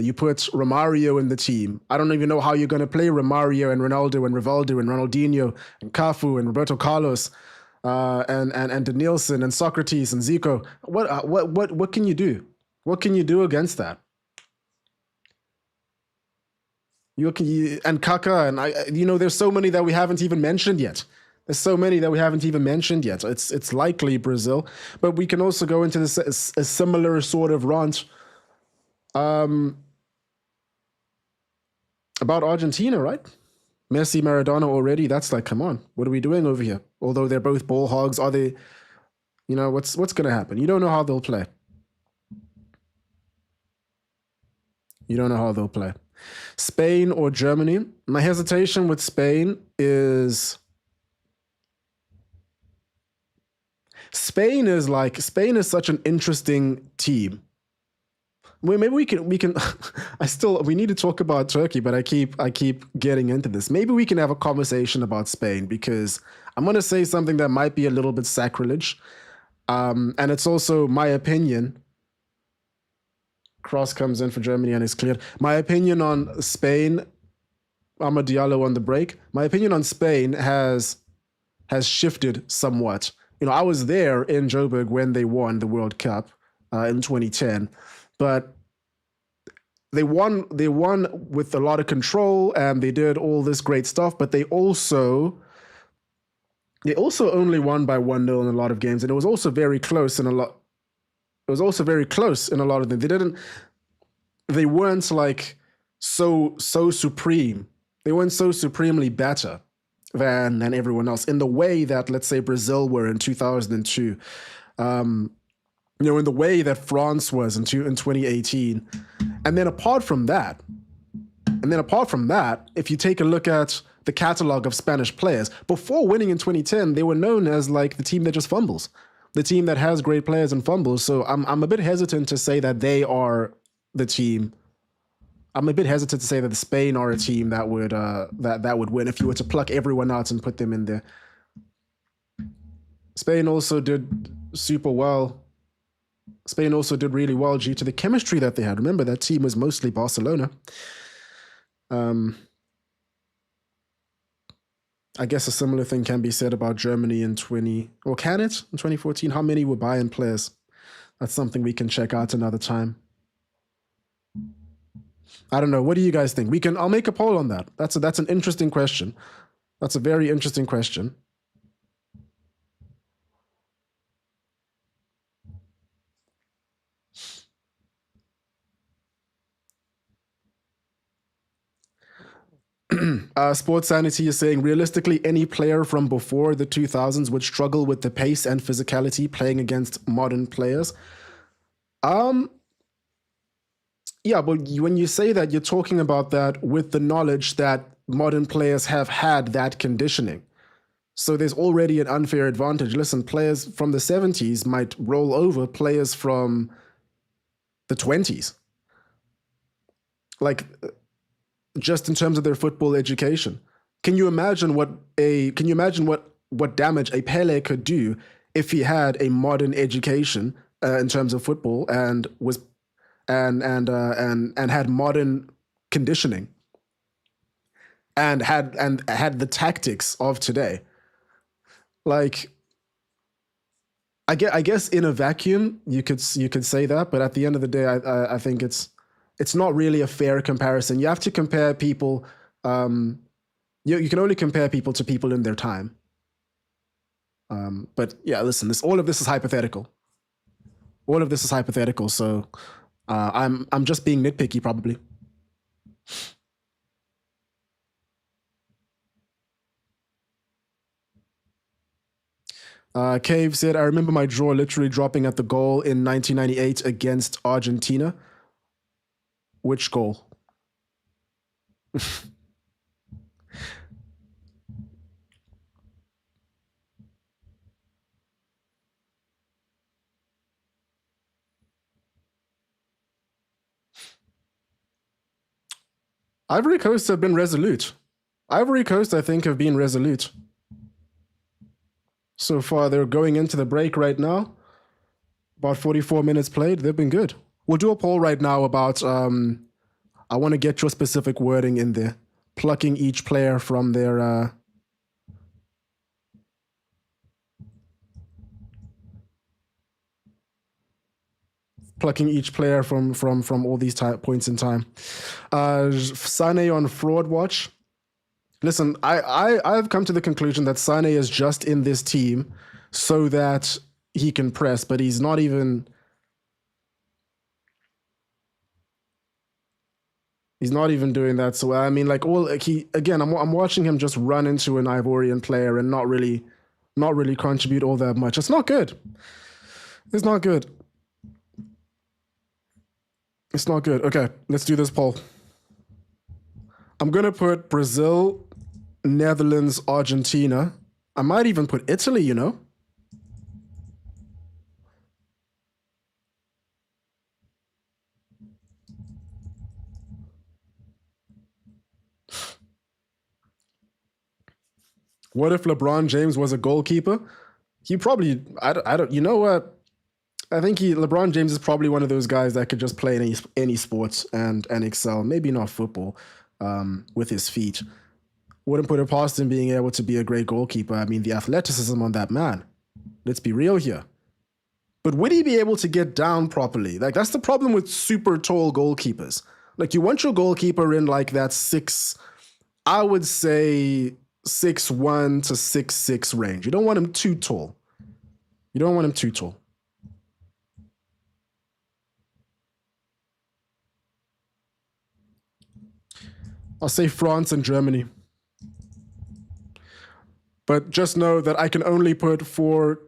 You put Romario in the team. I don't even know how you're going to play Romario and Ronaldo and Rivaldo and Ronaldinho and Cafu and Roberto Carlos and Denilson and Socrates and Zico. What can you do? What can you do against that? And Kaka and there's so many that we haven't even mentioned yet. It's likely Brazil, but we can also go into this a similar sort of rant about Argentina, right? Messi, Maradona already. That's like, come on, what are we doing over here? Although they're both ball hogs, are they? What's going to happen? You don't know how they'll play. Spain or Germany? My hesitation with Spain is Spain is such an interesting team. Well, maybe we can we need to talk about Turkey, but I keep getting into this. Maybe we can have a conversation about Spain, because I'm going to say something that might be a little bit sacrilege. And it's also my opinion. Cross comes in for Germany and is cleared. My opinion on Spain, Amad Diallo on the break. My opinion on Spain has shifted somewhat. I was there in Joburg when they won the World Cup in 2010, but they won with a lot of control and they did all this great stuff, but they also only won by 1-0 in a lot of games, and it was also very close in a lot. It was also very close in a lot of them. They weren't like so supreme. They weren't so supremely better than everyone else in the way that, let's say, Brazil were in 2002. In the way that France was in 2018. And then apart from that, if you take a look at the catalog of Spanish players, before winning in 2010, they were known as like the team that just fumbles, the team that has great players and fumbles. So I'm a bit hesitant to say that they are the team. I'm a bit hesitant to say that the Spain are a team that would that would win if you were to pluck everyone out and put them in there. Spain also did super well. Spain also did really well due to the chemistry that they had. Remember, that team was mostly Barcelona. I guess a similar thing can be said about Germany in 2014? How many were Bayern players? That's something we can check out another time. I don't know. What do you guys think? I'll make a poll on that. That's an interesting question. That's a very interesting question. Sports Sanity is saying, realistically, any player from before the 2000s would struggle with the pace and physicality playing against modern players. Yeah, but when you say that, you're talking about that with the knowledge that modern players have had that conditioning. So there's already an unfair advantage. Listen, players from the 70s might roll over players from the 20s. Like, just in terms of their football education. Can you imagine what damage a Pele could do if he had a modern education in terms of football and was and had modern conditioning and had the tactics of today. Like I guess in a vacuum you could say that, but at the end of the day, I think it's not really a fair comparison. You have to compare people. You can only compare people to people in their time. But yeah, listen, all of this is hypothetical. All of this is hypothetical. So I'm just being nitpicky, probably. Cave said, I remember my draw literally dropping at the goal in 1998 against Argentina. Which goal? Ivory Coast have been resolute. Ivory Coast, I think, have been resolute. So far, they're going into the break right now. About 44 minutes played. They've been good. We'll do a poll right now about, I want to get your specific wording in there. Plucking each player from their... plucking each player from all these points in time. Sane on fraud watch. Listen, I've come to the conclusion that Sane is just in this team so that he can press, but he's not even doing that. So I mean, I'm watching him just run into an Ivorian player and not really contribute all that much. It's not good. It's not good. It's not good. Okay, let's do this poll. I'm gonna put Brazil, Netherlands, Argentina. I might even put Italy, you know? What if LeBron James was a goalkeeper? He probably, I don't, you know what? I think LeBron James is probably one of those guys that could just play any sports and excel. Maybe not football, with his feet. Wouldn't put it past him being able to be a great goalkeeper. I mean, the athleticism on that man. Let's be real here. But would he be able to get down properly? Like, that's the problem with super tall goalkeepers. Like, you want your goalkeeper in like that I would say 6'1" to 6'6" range. You don't want him too tall. You don't want him too tall. I'll say France and Germany. But just know that I can only put four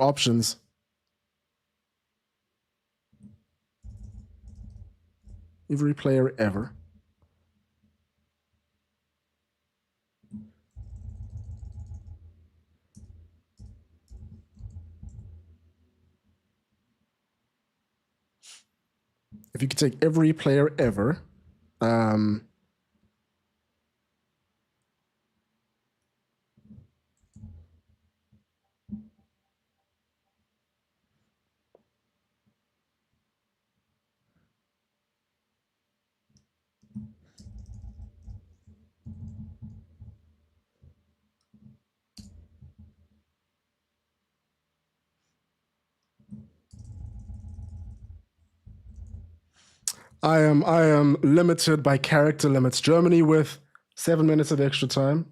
options. Every player ever. If you could take every player ever, I am limited by character limits. Germany with 7 minutes of extra time.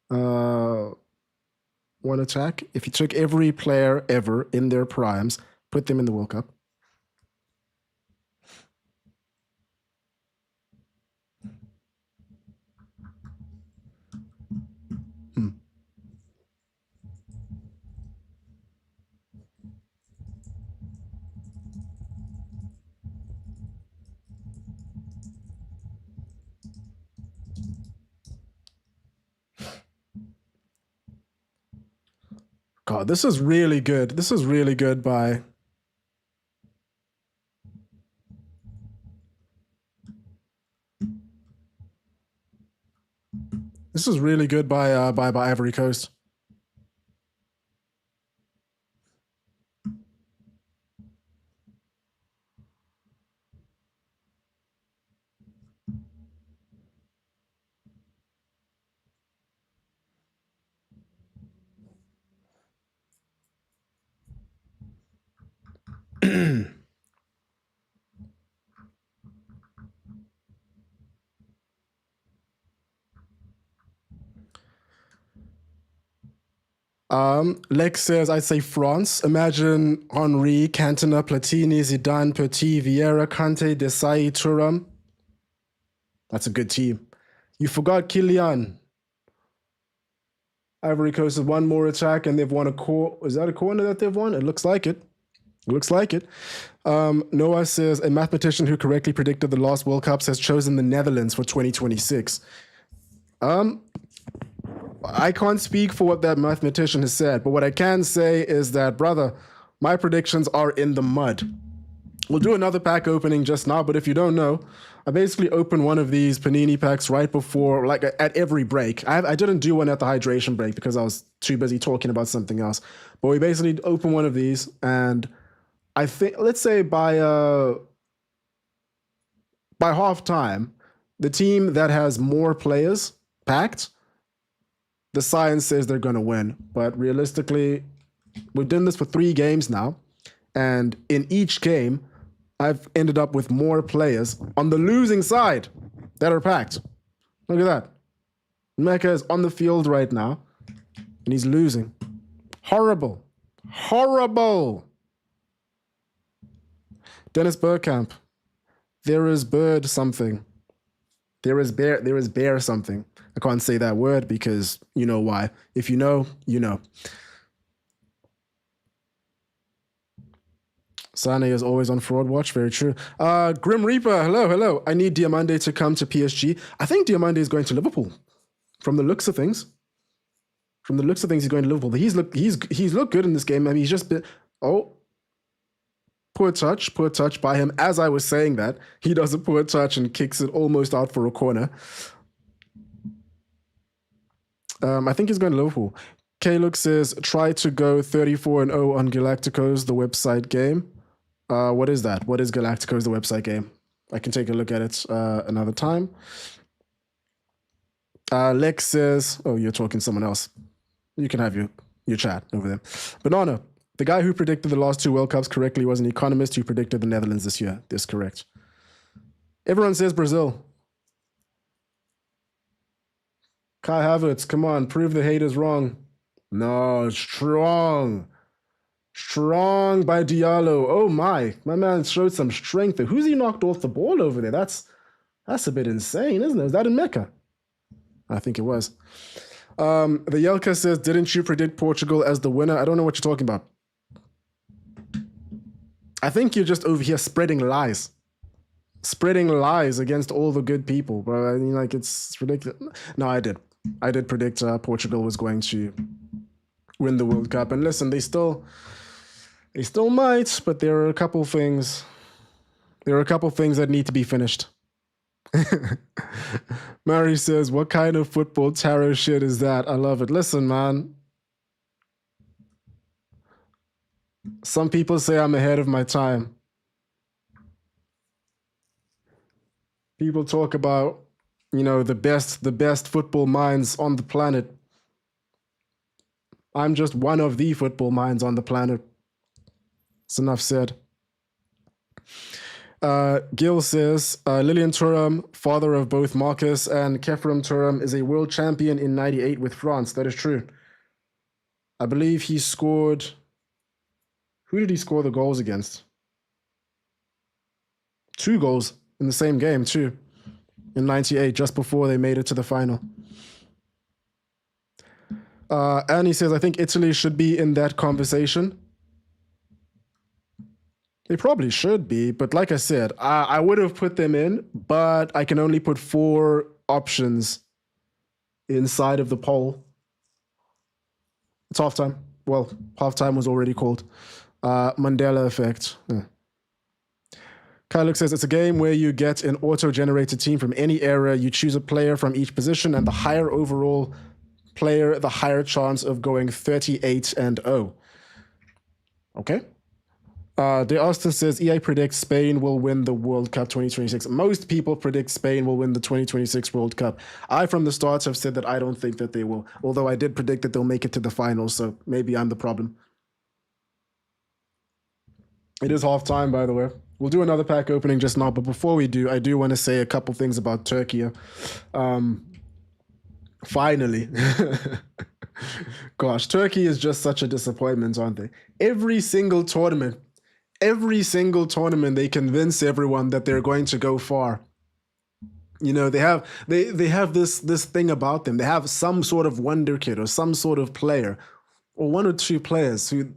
One attack. If you took every player ever in their primes, put them in the World Cup. God, this is really good. This is really good by... This is really good by Ivory Coast. Lex says, I'd say France. Imagine Henri, Cantona, Platini, Zidane, Petit, Vieira, Kante, Desai, Thuram. That's a good team. You forgot Kylian. Ivory Coast has one more attack and they've won a corner. Is that a corner that they've won? It looks like it. Looks like it. Noah says, a mathematician who correctly predicted the last World Cups has chosen the Netherlands for 2026. I can't speak for what that mathematician has said, but what I can say is that, brother, my predictions are in the mud. We'll do another pack opening just now, but if you don't know, I basically open one of these Panini packs right before, like at every break. I didn't do one at the hydration break because I was too busy talking about something else. But we basically open one of these, and I think, let's say by halftime, the team that has more players packed, the science says they're going to win. But realistically, we've done this for 3 games now. And in each game, I've ended up with more players on the losing side that are packed. Look at that. Mecca is on the field right now, and he's losing. Horrible. Horrible. Dennis Burkamp. There is bird something. There is bear something. I can't say that word because you know why. If you know, you know. Sane is always on fraud watch. Very true. Grim Reaper, hello. I need Diamande to come to PSG. I think Diamande is going to Liverpool. From the looks of things. He's going to Liverpool. He's looked good in this game. I mean, he's just been... Oh. Poor touch by him. As I was saying that, he does a poor touch and kicks it almost out for a corner. I think he's going to Liverpool. K-Look says, try to go 34-0 on Galacticos, the website game. What is that? What is Galacticos, the website game? I can take a look at it another time. Lex says, oh, you're talking to someone else. You can have your chat over there. Banana, the guy who predicted the last 2 World Cups correctly was an economist who predicted the Netherlands this year. That's correct. Everyone says Brazil. Kai Havertz, come on, prove the haters wrong. No, strong. Strong by Diallo. Oh my man showed some strength there. Who's he knocked off the ball over there? That's a bit insane, isn't it? Is that in Mecca? I think it was. The Yelka says, didn't you predict Portugal as the winner? I don't know what you're talking about. I think you're just over here spreading lies. Spreading lies against all the good people, bro. I mean, like, it's ridiculous. No, I did predict Portugal was going to win the World Cup. And listen, they still might, but there are a couple things that need to be finished. Mary says, what kind of football tarot shit is that? I love it. Listen, man. Some people say I'm ahead of my time. People talk about, the best football minds on the planet. I'm just one of the football minds on the planet. It's enough said. Gil says, Lilian Thuram, father of both Marcus and Kefram Thuram, is a world champion in 98 with France. That is true. I believe he scored... Who did he score the goals against? 2 goals in the same game, too. In 98, just before they made it to the final. And he says, I think Italy should be in that conversation. They probably should be, but like I said, I would have put them in, but I can only put 4 options inside of the poll. It's halftime. Well, halftime was already called. Mandela effect. Kyluk says it's a game where you get an auto-generated team from any era. You choose a player from each position, and the higher overall player, the higher chance of going 38-0. Okay. De Austin says EA predicts Spain will win the World Cup 2026. Most people predict Spain will win the 2026 World Cup. I, from the start, have said that I don't think that they will. Although I did predict that they'll make it to the finals, so maybe I'm the problem. It is half time, by the way. We'll do another pack opening just now, but before we do, I do want to say a couple things about Turkey. Finally. Gosh, Turkey is just such a disappointment, aren't they? Every single tournament, they convince everyone that they're going to go far. You know, they have this thing about them. They have some sort of wonder kid or some sort of player or one or two players who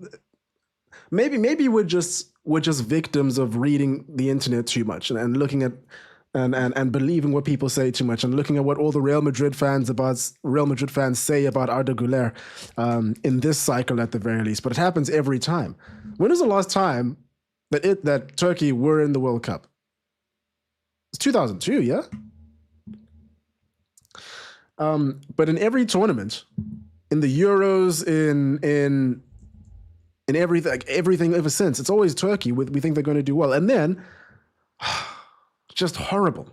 maybe we're just victims of reading the internet too much and looking at and believing what people say too much and looking at what all the Real Madrid fans say about Arda Güler in this cycle at the very least. But it happens every time. When was the last time that Turkey were in the World Cup? It's 2002, yeah? But in every tournament, in the Euros, in everything ever since, it's always Turkey. We think they're going to do well. And then, just horrible.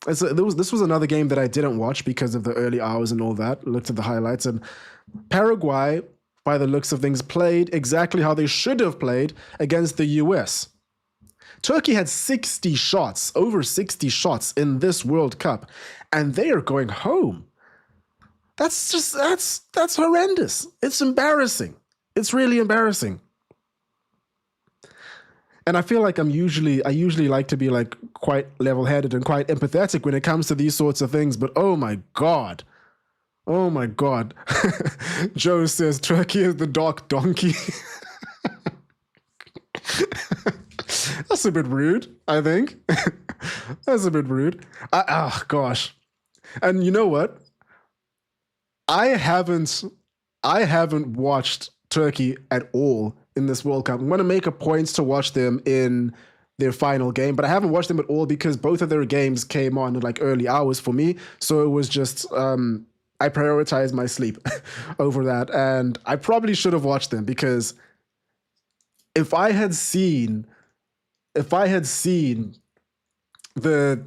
This was another game that I didn't watch because of the early hours and all that. Looked at the highlights, and Paraguay, by the looks of things, played exactly how they should have played against the US. Turkey had 60 shots, over 60 shots in this World Cup, and they are going home. That's horrendous. It's embarrassing. It's really embarrassing. And I feel like I usually like to be like quite level-headed and quite empathetic when it comes to these sorts of things, but oh my God. Joe says Turkey is the dark donkey. That's a bit rude, I think. That's a bit rude. Gosh. And you know what? I haven't watched Turkey at all in this World Cup. I'm going to make a point to watch them in their final game, but I haven't watched them at all because both of their games came on at like early hours for me. So it was just, I prioritized my sleep over that. And I probably should have watched them because if I had seen the,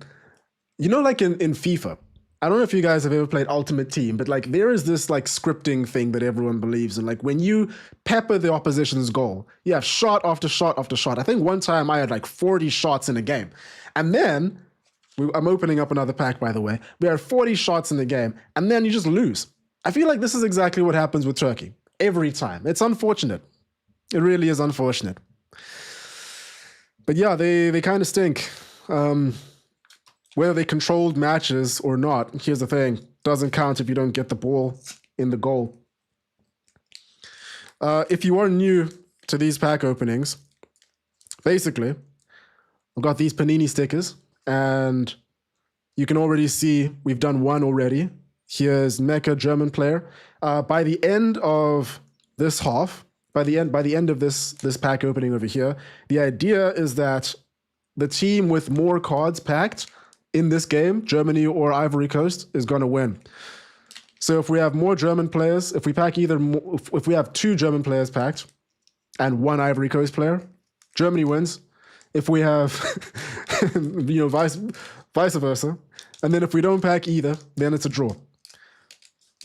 you know, like in FIFA, I don't know if you guys have ever played Ultimate Team, but like there is this like scripting thing that everyone believes in. Like when you pepper the opposition's goal, you have shot after shot after shot. I think one time I had like 40 shots in a game. And then, I'm opening up another pack, by the way. We had 40 shots in the game, and then you just lose. I feel like this is exactly what happens with Turkey every time. It's unfortunate. It really is unfortunate. But yeah, they kind of stink. Whether they controlled matches or not, here's the thing. Doesn't count if you don't get the ball in the goal. If you are new to these pack openings, basically, I've got these Panini stickers, and you can already see we've done one already. Here's Mecca, German player. By the end of this half, by the end of this pack opening over here, the idea is that the team with more cards packed in this game, Germany or Ivory Coast, is going to win. So if we have more German players, if we have 2 German players packed and 1 Ivory Coast player, Germany wins. If we have, vice versa. And then if we don't pack either, then it's a draw.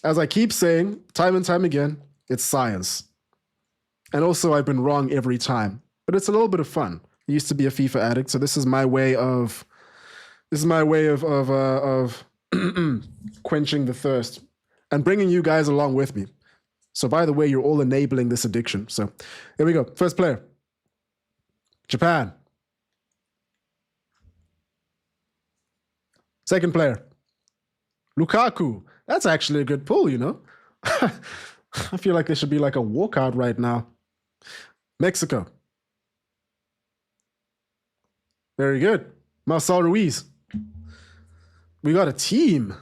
As I keep saying, time and time again, it's science. And also I've been wrong every time, but it's a little bit of fun. I used to be a FIFA addict, so this is my way of quenching the thirst and bringing you guys along with me. So by the way, you're all enabling this addiction. So here we go. First player, Japan. Second player, Lukaku. That's actually a good pull, you know. I feel like there should be like a walkout right now. Mexico. Very good. Marcel Ruiz. We got a team.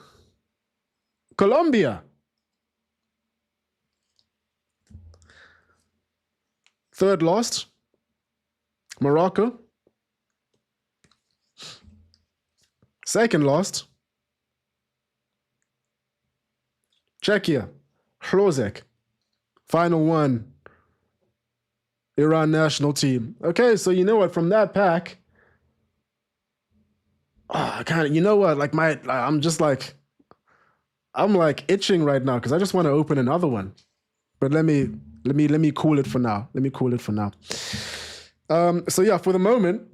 Colombia. Third lost. Morocco. Second lost, Czechia, Hrozek. Final one, Iran national team. Okay, so you know what? From that pack, I kind of, you know what? Like I'm like itching right now because I just want to open another one. But let me cool it for now. Let me cool it for now. So yeah, for the moment,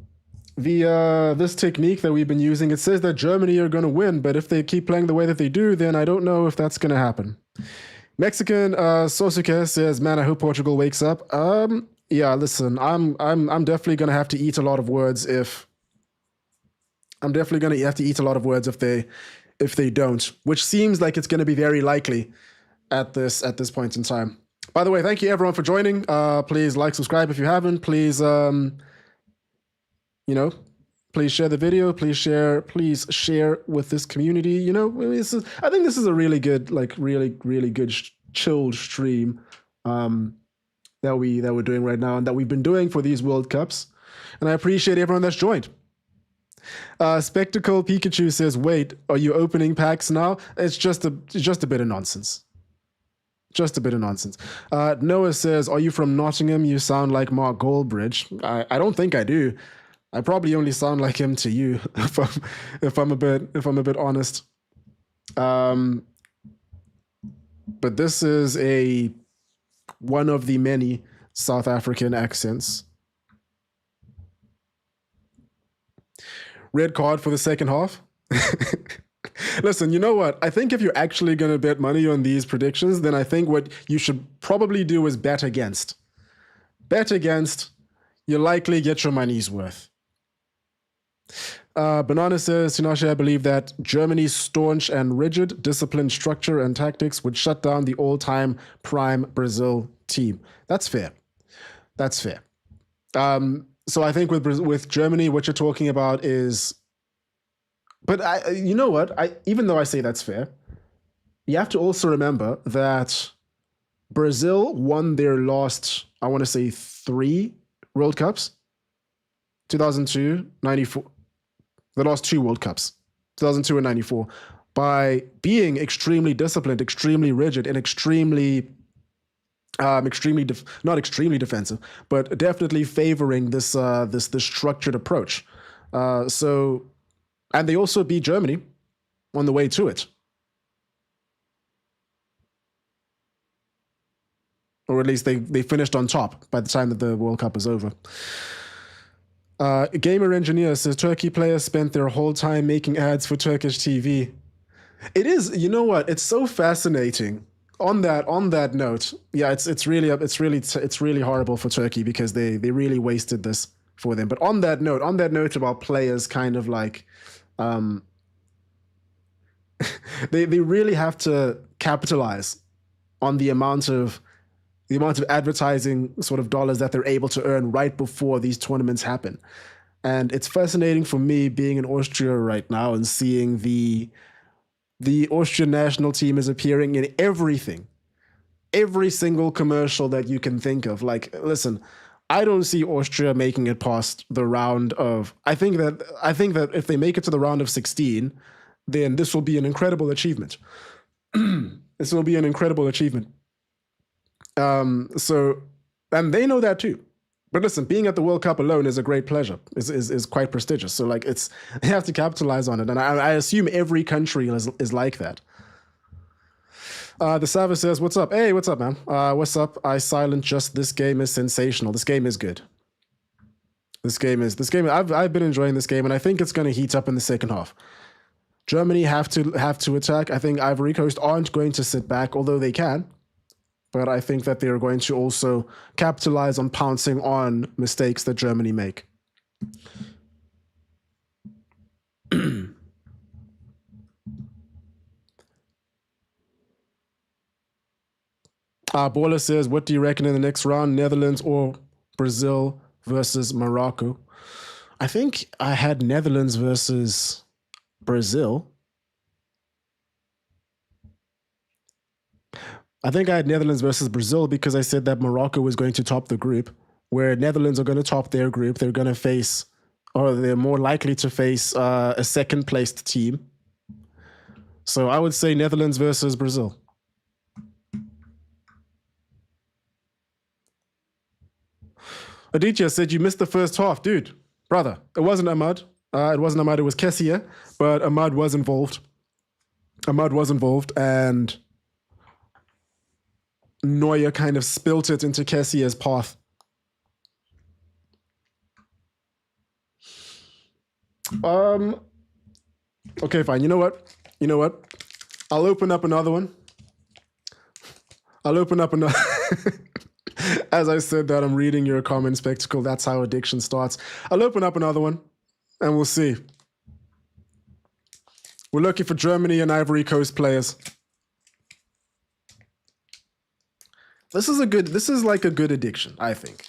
the this technique that we've been using, it says that Germany are going to win, but if they keep playing the way that they do, then I don't know if that's going to happen. Mexican Sosuke says, "Man, I hope Portugal wakes up." Yeah, listen, I'm definitely going to have to eat a lot of words if they don't, which seems like it's going to be very likely at this point in time. By the way, thank you everyone for joining. Please like, subscribe if you haven't. Please, please share the video. Please share with this community. I think this is a really good, really good chilled stream that we're doing right now and that we've been doing for these World Cups. And I appreciate everyone that's joined. Spectacle Pikachu says, "Wait, are you opening packs now?" It's just a bit of nonsense. Just a bit of nonsense. Noah says, "Are you from Nottingham? You sound like Mark Goldbridge." I don't think I do. I probably only sound like him to you, if I'm a bit honest. But this is one of the many South African accents. Red card for the second half. Listen, you know what? I think if you're actually going to bet money on these predictions, then I think what you should probably do is bet against. Bet against, you likely get your money's worth. Banana says, "Tinashe, I believe that Germany's staunch and rigid, disciplined structure and tactics would shut down the all-time prime Brazil team." That's fair. That's fair. So I think with Germany, what you're talking about is, but you know what? Even though I say that's fair, you have to also remember that Brazil won their last, I want to say 3 World Cups, 2002, 94, the last 2 World Cups, 2002 and 94, by being extremely disciplined, extremely rigid, and not extremely defensive, but definitely favoring this structured approach. And they also beat Germany on the way to it, or at least they finished on top by the time that the World Cup is over. Gamer Engineer says, "Turkey players spent their whole time making ads for Turkish TV." It is, you know what? It's so fascinating. On that note, yeah, it's really horrible for Turkey because they really wasted this for them. But on that note about players kind of like, they really have to capitalize on the amount of advertising sort of dollars that they're able to earn right before these tournaments happen. And it's fascinating for me being in Austria right now and seeing the Austrian national team is appearing in every single commercial that you can think of. Like, listen, I don't see Austria making it past the round of, I think that if they make it to the round of 16, then this will be an incredible achievement. This will be an incredible achievement. So, and they know that too. But listen, being at the World Cup alone is a great pleasure, is quite prestigious. So like they have to capitalize on it. And I assume every country is like that. The Sava says, "What's up?" Hey, what's up, man? What's up? This game is sensational. This game is good. This game, I've been enjoying this game, and I think it's going to heat up in the second half. Germany have to attack. I think Ivory Coast aren't going to sit back, although they can. But I think that they're going to also capitalize on pouncing on mistakes that Germany make. Baller says, "What do you reckon in the next round, Netherlands or Brazil versus Morocco?" I think I had Netherlands versus Brazil. I think I had Netherlands versus Brazil because I said that Morocco was going to top the group, where Netherlands are going to top their group. They're going to face or they're more likely to face a second-placed team. So I would say Netherlands versus Brazil. Aditya said you missed the first half. Dude, brother, it wasn't Ahmad. It wasn't Ahmad, it was Kessie, but Ahmad was involved. Ahmad was involved, and Neuer kind of spilt it into Kessie's path. Okay, fine. You know what? I'll open up another one. As I said that, I'm reading your comment, Spectacle. That's how addiction starts. I'll open up another one, and we'll see. We're looking for Germany and Ivory Coast players. This is like a good addiction, I think.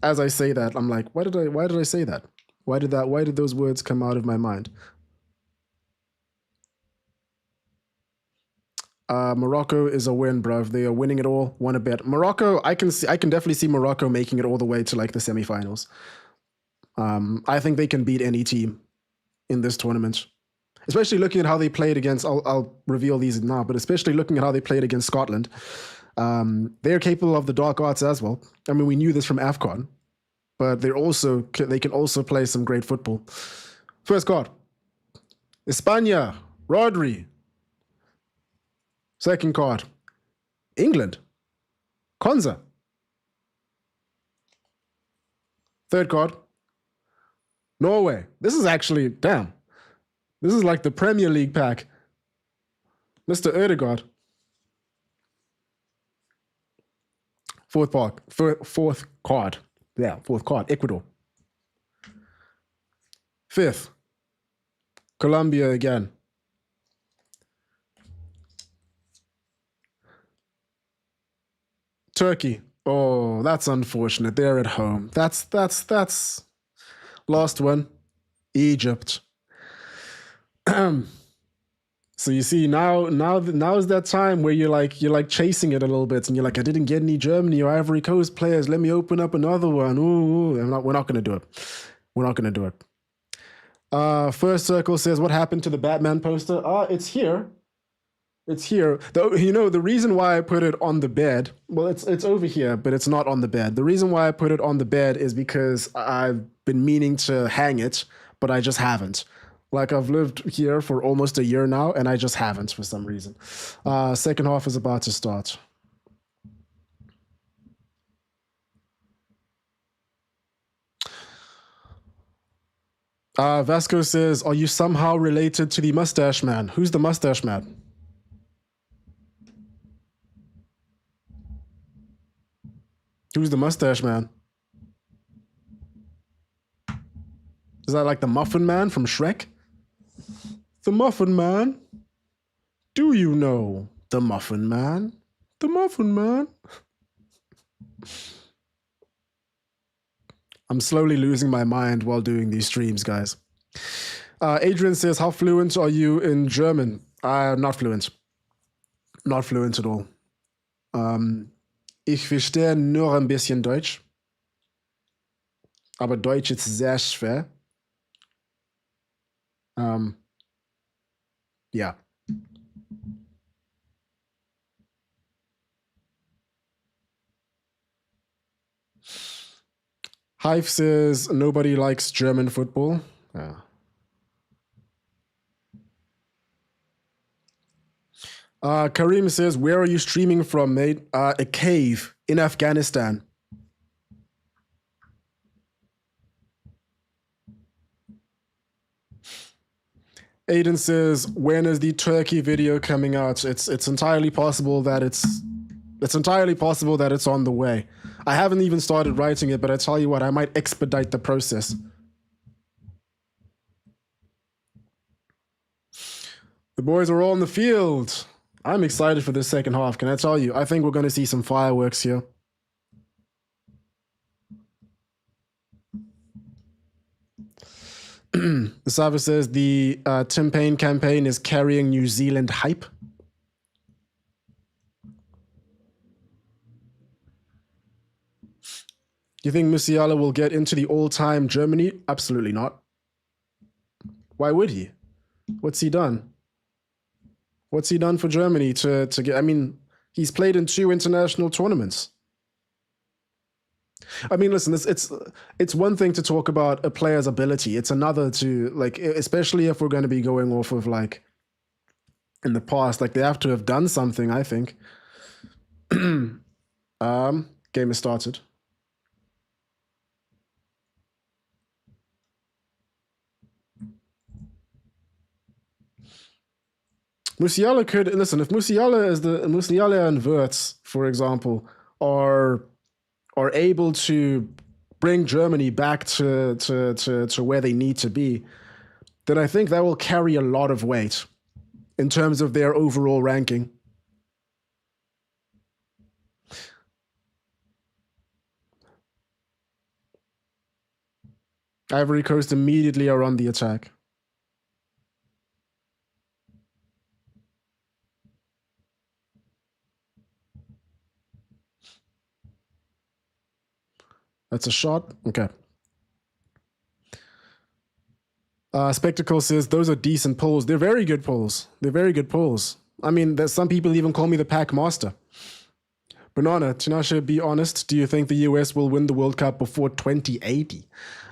As I say that, I'm like, why did I say that? Why did those words come out of my mind? Morocco is a win, bruv. They are winning it all. Won a bet. Morocco, I can definitely see Morocco making it all the way to like the semifinals. I think they can beat any team in this tournament. Especially looking at how they played against, I'll reveal these now, but especially looking at how they played against Scotland. They're capable of the dark arts as well. I mean, we knew this from AFCON, but they can also play some great football. First card, España, Rodri. Second card, England, Konza. Third card, Norway. This is actually, damn. This is like the Premier League pack. Mr. Ødegaard. Fourth card. Yeah, fourth card, Ecuador. Fifth, Colombia again. Turkey. Oh, that's unfortunate. They're at home. That's last one. Egypt. So you see, now is that time where you're like chasing it a little bit, and you're like, I didn't get any Germany or Ivory Coast players. Let me open up another one. Ooh, we're not gonna do it. We're not gonna do it. First Circle says, what happened to the Batman poster? It's here. It's here. The reason why I put it on the bed, well, it's over here, but it's not on the bed. The reason why I put it on the bed is because I've been meaning to hang it, but I just haven't. Like, I've lived here for almost a year now, and I just haven't for some reason. Second half is about to start. Vasco says, are you somehow related to the mustache man? Who's the mustache man? Who's the mustache man? Is that like the Muffin Man from Shrek? The Muffin Man? Do you know the Muffin Man? The Muffin Man? I'm slowly losing my mind while doing these streams, guys. Adrian says, how fluent are you in German? Not fluent. Not fluent at all. Ich verstehe nur ein bisschen Deutsch. Aber Deutsch ist sehr schwer. Yeah. Hive says, nobody likes German football. Yeah. Karim says, where are you streaming from, mate? A cave in Afghanistan. Aiden says, when is the Turkey video coming out? It's entirely possible that it's on the way. I haven't even started writing it, but I tell you what, I might expedite the process. The boys are all in the field. I'm excited for this second half. Can I tell you? I think we're going to see some fireworks here. Sava says the Tim Payne campaign is carrying New Zealand hype. You think Musiala will get into the all-time Germany? Absolutely not. Why would he? What's he done? What's he done for Germany to get? I mean, he's played in 2 international tournaments. I mean, listen, it's one thing to talk about a player's ability. It's another to like, especially if we're going to be going off of like in the past, like they have to have done something. I think. Game has started. Musiala could listen if Musiala and Wirtz, for example, are able to bring Germany back to where they need to be, then I think that will carry a lot of weight in terms of their overall ranking. Ivory Coast immediately are on the attack. That's a shot. Okay. Spectacle says those are decent polls. They're very good polls. They're very good polls. I mean, there's some people even call me the pack master. Banana, Tinashe, be honest. Do you think the US will win the World Cup before 2080?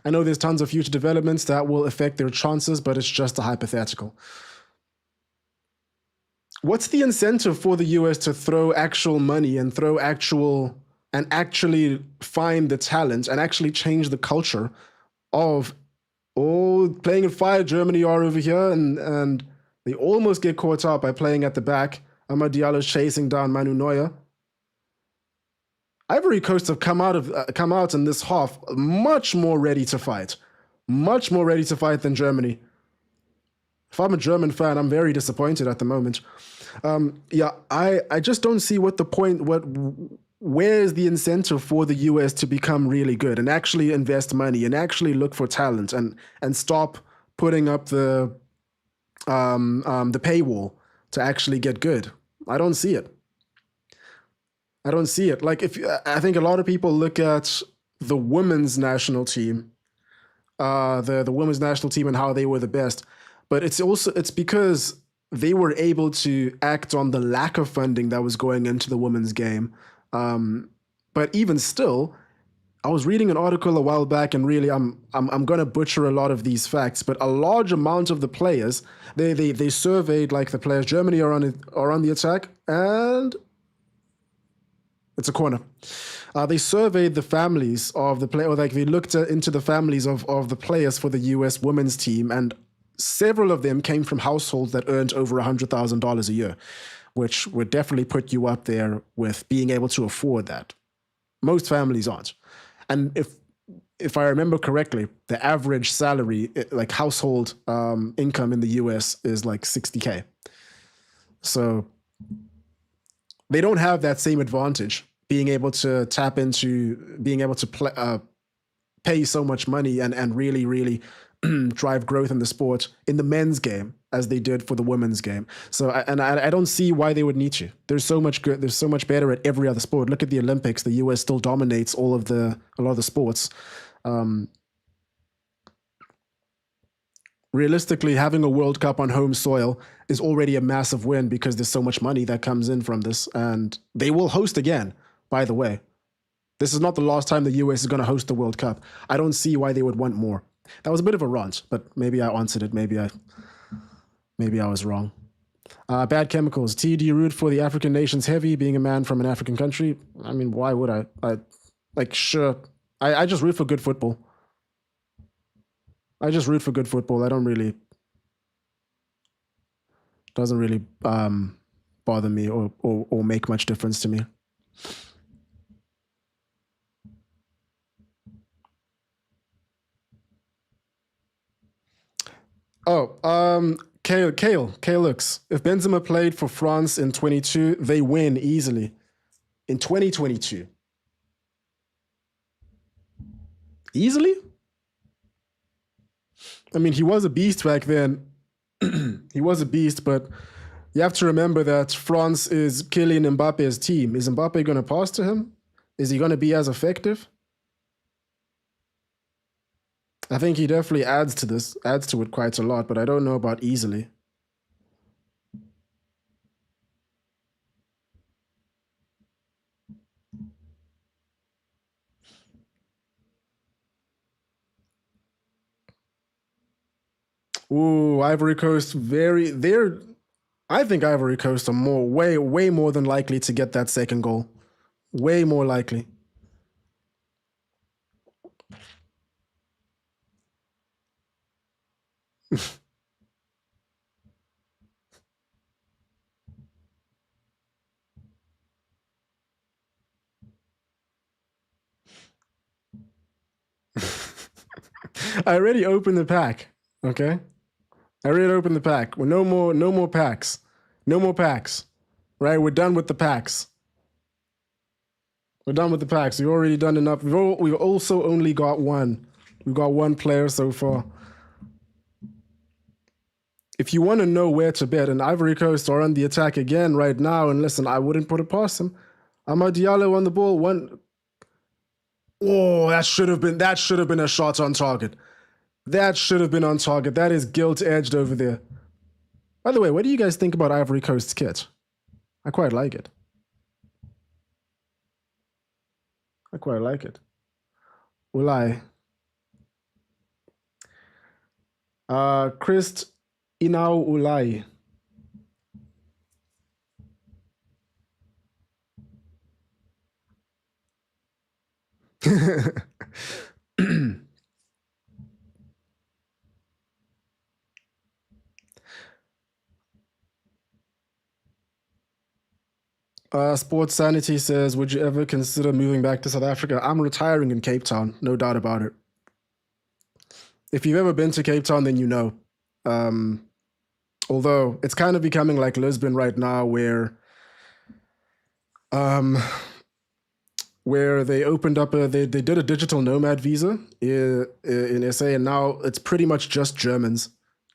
I know there's tons of future developments that will affect their chances, but it's just a hypothetical. What's the incentive for the US to throw actual money and actually find the talent and actually change the culture of playing at fire? Germany are over here and they almost get caught up by playing at the back. Amad Diallo's chasing down Manu Neuer. Ivory Coast have come out in this half much more ready to fight. Much more ready to fight than Germany. If I'm a German fan, I'm very disappointed at the moment. I just don't see what the point, where's the incentive for the US to become really good and actually invest money and actually look for talent and stop putting up the paywall to actually get good. I don't see it. I don't see it. Like I think a lot of people look at the women's national team, the women's national team and how they were the best, but it's because they were able to act on the lack of funding that was going into the women's game. But even still, I was reading an article a while back, and really, I'm gonna butcher a lot of these facts, but a large amount of the players, they surveyed like the players. Germany are on the attack, and it's a corner. They surveyed the families of the player, or like they looked into the families of the players for the US women's team, and several of them came from households that earned over $100,000 a year, which would definitely put you up there with being able to afford that. Most families aren't. And if I remember correctly, the average salary, like household income in the US is like $60K. So they don't have that same advantage, being able to tap into, being able to pay so much money and really, really drive growth in the sport in the men's game as they did for the women's game. So I don't see why they would need to. There's so much good. There's so much better at every other sport. Look at the Olympics. The US still dominates a lot of the sports. Realistically, having a World Cup on home soil is already a massive win because there's so much money that comes in from this, and they will host again. By the way, this is not the last time the US is going to host the World Cup. I don't see why they would want more. That was a bit of a rant, but maybe I answered it. Maybe I was wrong. Bad Chemicals. T, do you root for the African nations heavy, being a man from an African country? I mean, why would I? Sure. I just root for good football. I just root for good football. I don't really... Doesn't really bother me or make much difference to me. Oh, Kale looks. If Benzema played for France in 22, they win easily. In 2022. Easily? I mean, he was a beast back then. He was a beast, but you have to remember that France is Kylian Mbappe's team. Is Mbappe going to pass to him? Is he going to be as effective? I think he definitely adds to it quite a lot, but I don't know about easily. Ooh, Ivory Coast, they're I think Ivory Coast are way more than likely to get that second goal. Way more likely. I already opened the pack. Okay. I already opened the pack. Well, no more packs. No more packs. Right? We're done with the packs. We're done with the packs. We've already done enough. We've also only got one. We've got one player so far. If you want to know where to bet, and Ivory Coast are on the attack again right now, and listen, I wouldn't put it past them. Amad Diallo on the ball. One. Oh, that should have been a shot on target. That should have been on target. That is gilt edged over there. By the way, what do you guys think about Ivory Coast's kit? I quite like it. I quite like it. Will I? Christ Inau Ulai. Sports Sanity says, would you ever consider moving back to South Africa? I'm retiring in Cape Town, no doubt about it. If you've ever been to Cape Town, then you know. Although it's kind of becoming like Lisbon right now, um, where they opened up they did a digital nomad visa in SA, and now it's pretty much just Germans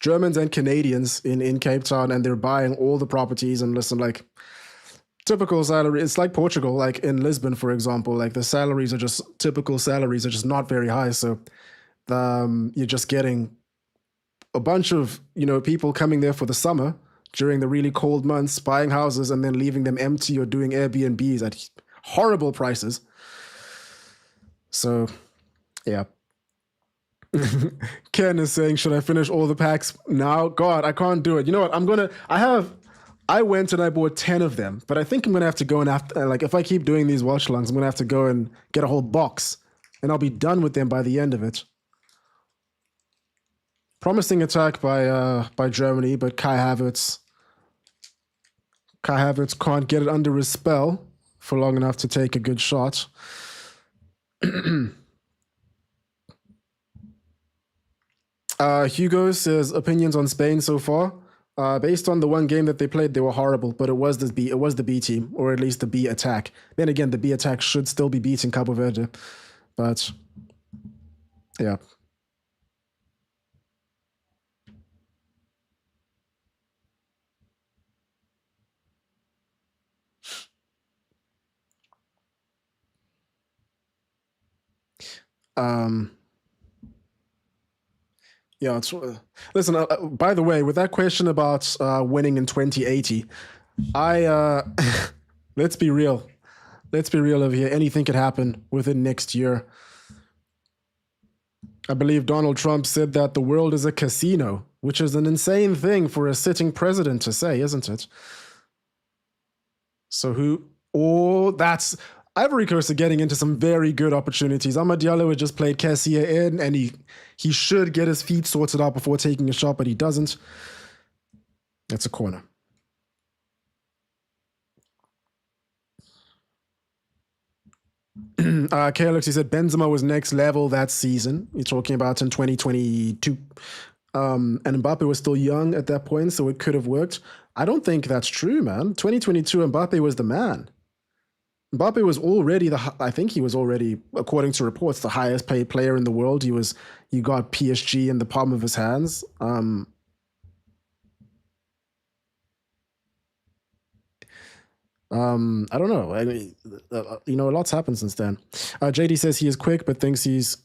and Canadians in Cape Town, and they're buying all the properties. And listen, like typical salary, it's like Portugal, like in Lisbon, for example, like the salaries are just typical salaries are just not very high. So you're just getting a bunch of people coming there for the summer during the really cold months, buying houses and then leaving them empty or doing Airbnbs at horrible prices. So, yeah. Ken is saying, should I finish all the packs now? God, I can't do it. You know what? I went and I bought 10 of them, but I think I'm going to have to go and after, like, if I keep doing these Watchalongs, I'm going to have to go and get a whole box and I'll be done with them by the end of it. Promising attack by Germany, but Kai Havertz can't get it under his spell for long enough to take a good shot. Hugo says opinions on Spain so far. Based on the one game that they played, they were horrible, but it was the B team, or at least the B attack. Then again, the B attack should still be beating Cabo Verde, but yeah. Yeah, listen. By the way, with that question about winning in 2080, I let's be real. Let's be real over here. Anything could happen within next year. I believe Donald Trump said that the world is a casino, which is an insane thing for a sitting president to say, isn't it? So who? Oh, that's Ivory Coast are getting into some very good opportunities. Amad Diallo had just played Cassia in, and he should get his feet sorted out before taking a shot, but he doesn't. That's a corner. Kalix, he said Benzema was next level that season. You're talking about in 2022. And Mbappe was still young at that point, so it could have worked. I don't think that's true, man. 2022, Mbappe was the man. Mbappe was already I think he was already, according to reports, the highest paid player in the world. He got PSG in the palm of his hands. I don't know. I mean, a lot's happened since then. JD says he is quick, but thinks he's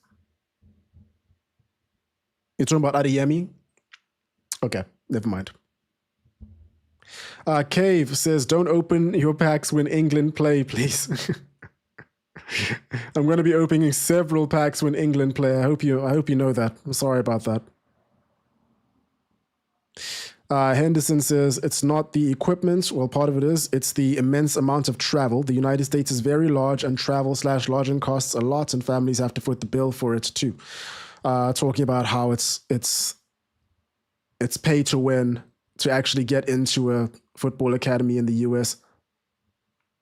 You're talking about Adeyemi? Okay, never mind. Cave says, don't open your packs when England play, please. I'm going to be opening several packs when England play. I hope you know that. I'm sorry about that. Henderson says, it's not the equipment. Well, part of it is. It's the immense amount of travel. The United States is very large, and travel/lodging costs a lot, and families have to foot the bill for it too. Talking about how it's pay to win to actually get into a football academy in the US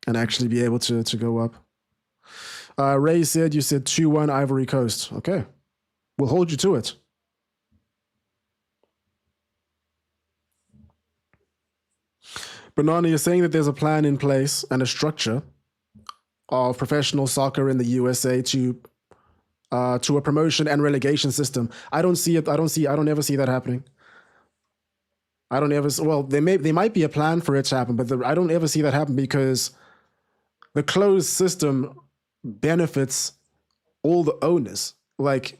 and actually be able to go up. Ray said, you said 2-1 Ivory Coast. Okay. We'll hold you to it. Banana, you're saying that there's a plan in place and a structure of professional soccer in the USA to a promotion and relegation system. I don't see it. I don't ever see that happening. I don't ever. Well, there might be a plan for it to happen, but I don't ever see that happen because the closed system benefits all the owners. Like,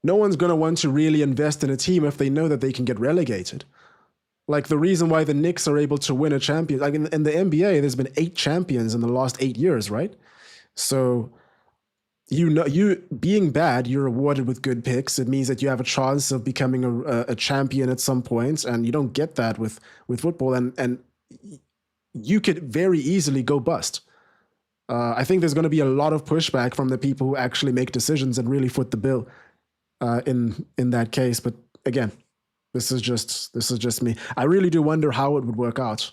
no one's going to want to really invest in a team if they know that they can get relegated. Like, the reason why the Knicks are able to win a champion, like in the NBA, there's been 8 champions in the last 8 years, right? So, you being bad, you're rewarded with good picks. It means that you have a chance of becoming a champion at some point, and you don't get that with football. And you could very easily go bust. I think there's going to be a lot of pushback from the people who actually make decisions and really foot the bill in that case. But again, this is just me. I really do wonder how it would work out.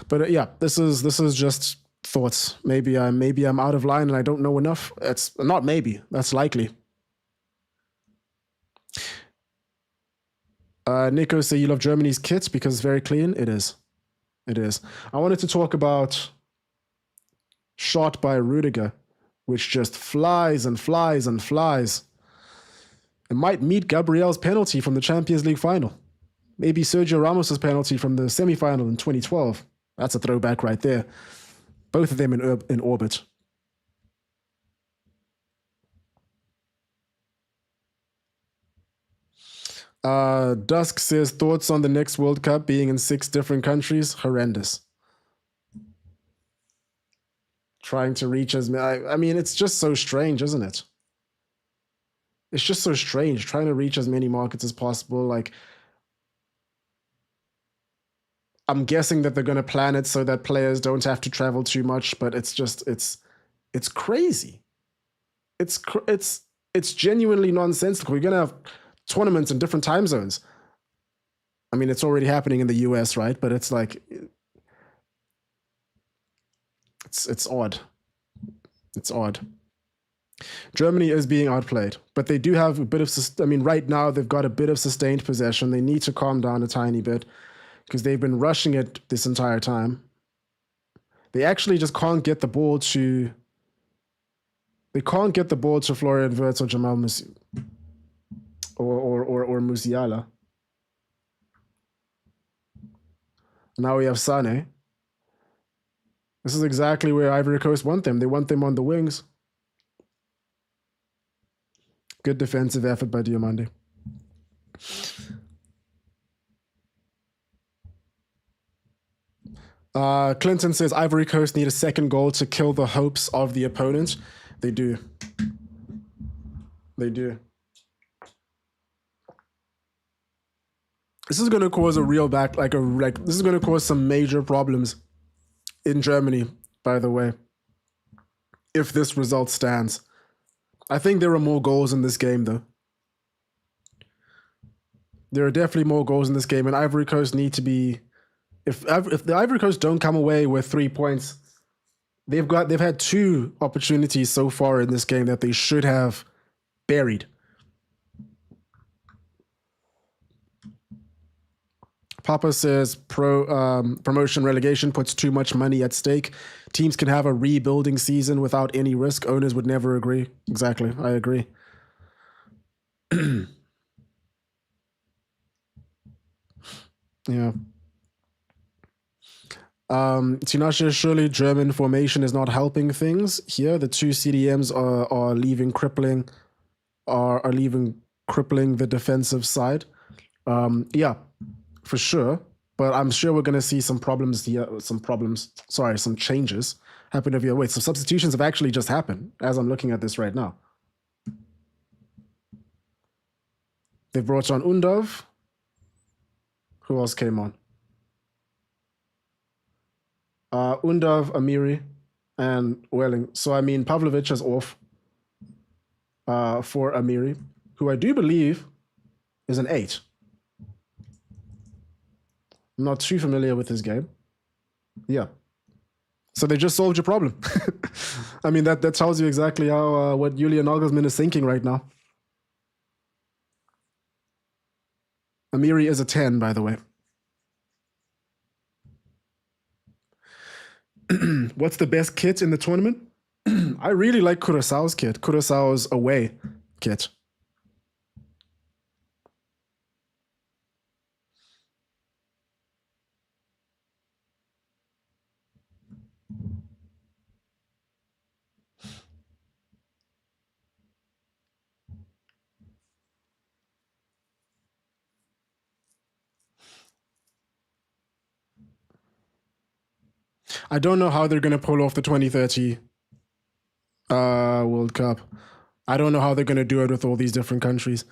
But yeah, this is just thoughts. Maybe I'm out of line and I don't know enough. It's not maybe. That's likely. Nico say you love Germany's kits because it's very clean. It is. It is. I wanted to talk about shot by Rudiger, which just flies and flies and flies. It might meet Gabriel's penalty from the Champions League final. Maybe Sergio Ramos' penalty from the semi-final in 2012. That's a throwback right there. Both of them in orbit. Dusk says, thoughts on the next World Cup being in 6 different countries? Horrendous. Trying to reach as many. I mean, it's just so strange, isn't it? It's just so strange trying to reach as many markets as possible. Like, I'm guessing that they're going to plan it so that players don't have to travel too much, but it's just, it's crazy. It's genuinely nonsensical. You're going to have tournaments in different time zones. I mean, it's already happening in the US, right? But it's like, it's odd. It's odd. Germany is being outplayed, but they do have a bit of, I mean, right now they've got a bit of sustained possession. They need to calm down a tiny bit because they've been rushing it this entire time. They actually just can't get the ball to, Florian Wirtz or Jamal or Musiala. Now we have Sane. This is exactly where Ivory Coast want them. They want them on the wings. Good defensive effort by Diomande. Clinton says Ivory Coast need a second goal to kill the hopes of the opponent. They do. They do. This is going to cause a real this is going to cause some major problems in Germany, by the way, if this result stands. I think there are more goals in this game, though. There are definitely more goals in this game, and Ivory Coast need to be. If the Ivory Coast don't come away with 3 points, they've had 2 opportunities so far in this game that they should have buried. Papa says promotion relegation puts too much money at stake. Teams can have a rebuilding season without any risk. Owners would never agree. Exactly. I agree. Yeah. Tinashe, surely German formation is not helping things here. The 2 CDMs are leaving crippling are leaving crippling the defensive side. Yeah, for sure. But I'm sure we're going to see some problems here, some changes happen over here. Wait, so substitutions have actually just happened as I'm looking at this right now. They brought on Undav. Who else came on? Undav, Amiri, and Welling. So, I mean, Pavlovic is off for Amiri, who I do believe is an 8. I'm not too familiar with his game. Yeah. So they just solved your problem. I mean, that tells you exactly how what Julian Nagelsmann is thinking right now. Amiri is a 10, by the way. What's the best kit in the tournament? I really like Curaçao's kit, Curaçao's away kit. I don't know how they're going to pull off the 2030 World Cup. I don't know how they're going to do it with all these different countries.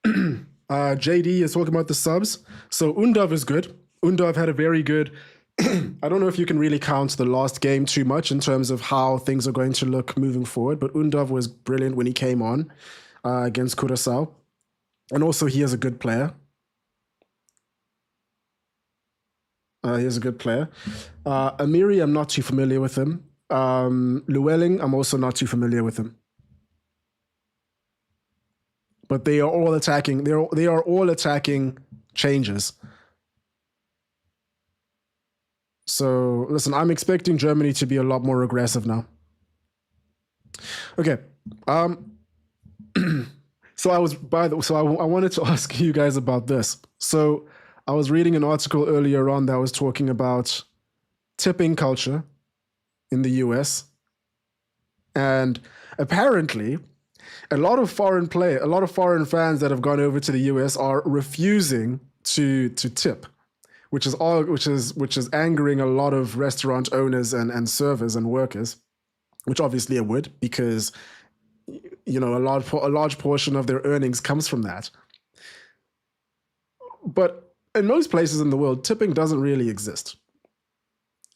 JD is talking about the subs. So Undav is good. Undav had a very good. I don't know if you can really count the last game too much in terms of how things are going to look moving forward, but Undav was brilliant when he came on against Curaçao. And also, he is a good player. He's a good player. Amiri, I'm not too familiar with him. Llewellyn, I'm also not too familiar with him. But they are all attacking. They are all attacking changes. So listen, I'm expecting Germany to be a lot more aggressive now. Okay. So I wanted to ask you guys about this. So I was reading an article earlier on that was talking about tipping culture in the US. And apparently, a lot of foreign fans that have gone over to the US are refusing to tip, which is angering a lot of restaurant owners and servers and workers, which obviously it would, because a large portion of their earnings comes from that. But in most places in the world, tipping doesn't really exist.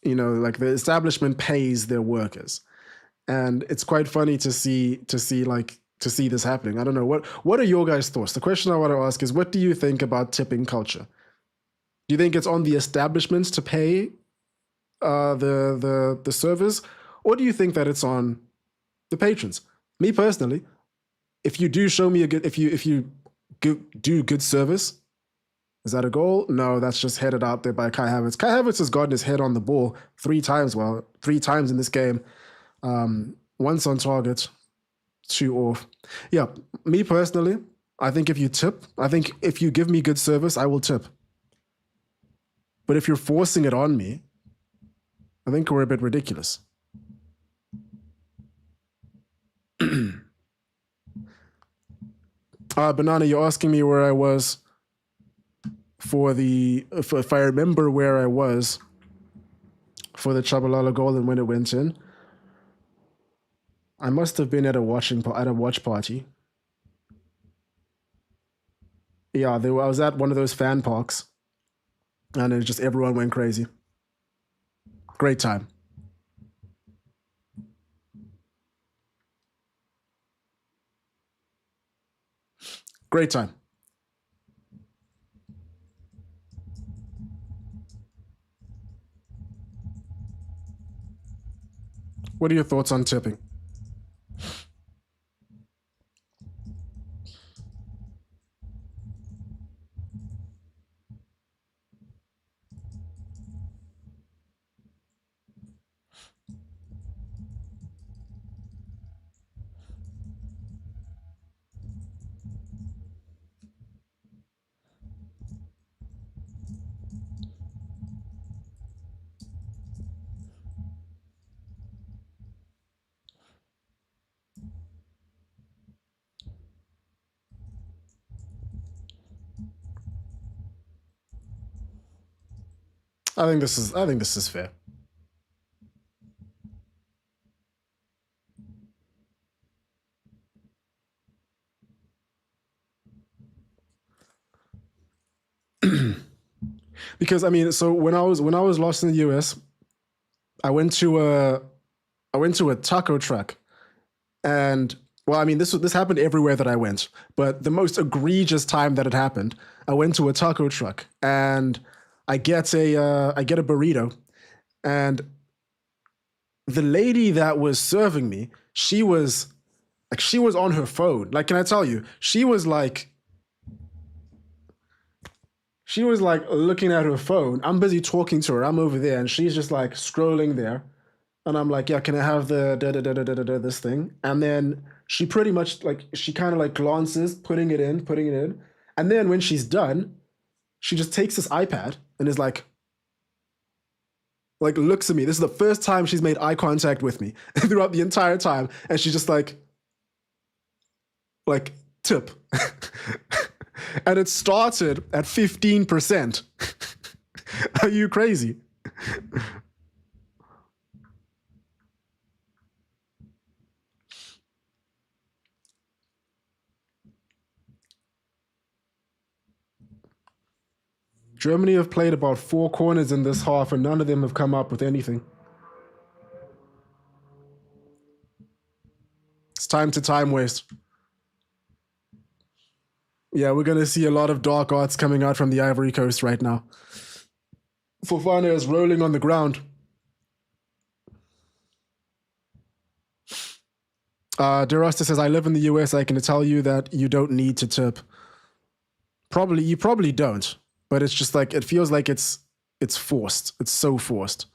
Like the establishment pays their workers, and it's quite funny to see this happening. I don't know what are your guys' thoughts. The question I want to ask is, what do you think about tipping culture? Do you think it's on the establishments to pay the servers, or do you think that it's on the patrons? Me personally, if you do show me if you do good service, is that a goal? No, that's just headed out there by Kai Havertz. Kai Havertz has gotten his head on the ball 3 times. Well, 3 times in this game. Once on target, 2 off. Yeah, me personally, I think if you give me good service, I will tip. But if you're forcing it on me, I think we're a bit ridiculous. Banana, you're asking me where I was if I remember where I was for the Chabalala goal and when it went in. I must have been at a watch party. Yeah, I was at one of those fan parks, and it just everyone went crazy. Great time. Great time. What are your thoughts on tipping? I think this is fair. Because I mean, so when I was lost in the US, I went to a I went to a taco truck. And well, I mean, this happened everywhere that I went, but the most egregious time that it happened, I went to a taco truck and I get a burrito, and the lady that was serving me, she was on her phone. Like, can I tell you, she was like looking at her phone. I'm busy talking to her. I'm over there, and she's just like scrolling there. And I'm like, yeah, can I have the da da da da da da da this thing? And then she pretty much like she kind of like glances, putting it in. And then when she's done, she just takes this iPad and is like looks at me. This is the first time she's made eye contact with me throughout the entire time. And she's just like tip. And it started at 15%. Are you crazy? Germany have played about four corners in this half, and none of them have come up with anything. It's time to time waste. Yeah, we're gonna see a lot of dark arts coming out from the Ivory Coast right now. Fofana is rolling on the ground. DeRosta says, "I live in the US. I can tell you that you don't need to tip. Probably, you probably don't, but it's just like it feels like it's forced. It's so forced."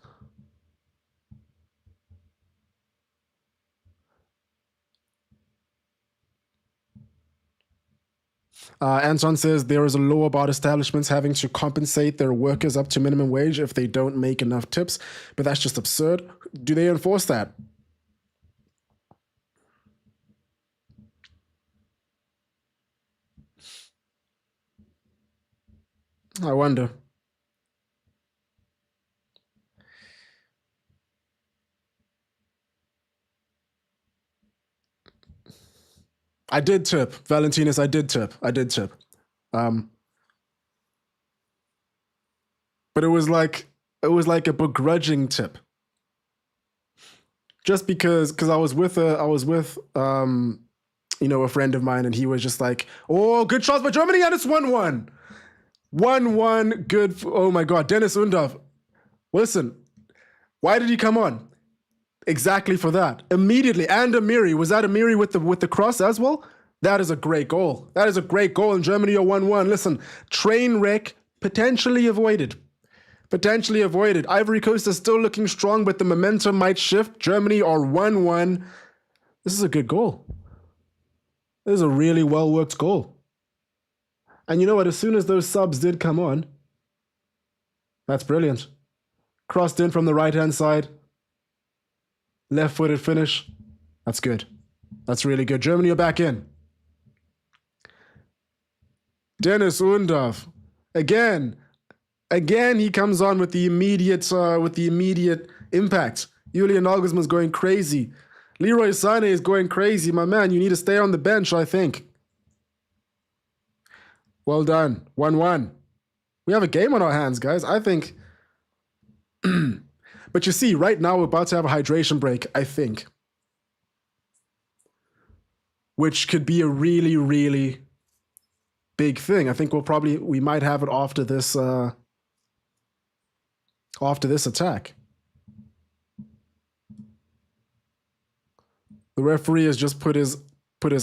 Anton says there is a law about establishments having to compensate their workers up to minimum wage if they don't make enough tips, but that's just absurd. Do they enforce that? I wonder. I did tip, Valentinus. I did tip. I did tip. Um, but it was like a begrudging tip, just because I was with a friend of mine, and he was just like, "Oh, good shots by Germany, and it's 1-1, 1-1, good. Oh my God, Dennis Undorf. Listen, why did he come on? Exactly for that. Immediately. And Amiri. Was that Amiri with the cross as well? That is a great goal. That is a great goal. In Germany are 1-1. Listen, train wreck potentially avoided. Potentially avoided. Ivory Coast is still looking strong, but the momentum might shift. Germany are 1-1. This is a good goal. This is a really well worked goal. And you know what? As soon as those subs did come on, that's brilliant. Crossed in from the right hand side. Left footed finish. That's good. That's really good. Germany are back in. Dennis Undorf. Again. Again, he comes on with the immediate impact. Julian Nagelsmann's going crazy. Leroy Sané is going crazy. My man, you need to stay on the bench, I think. Well done. 1-1. We have a game on our hands, guys. I think. But you see, right now we're about to have a hydration break, I think. Which could be a really, really big thing. I think we might have it after this attack. The referee has just put his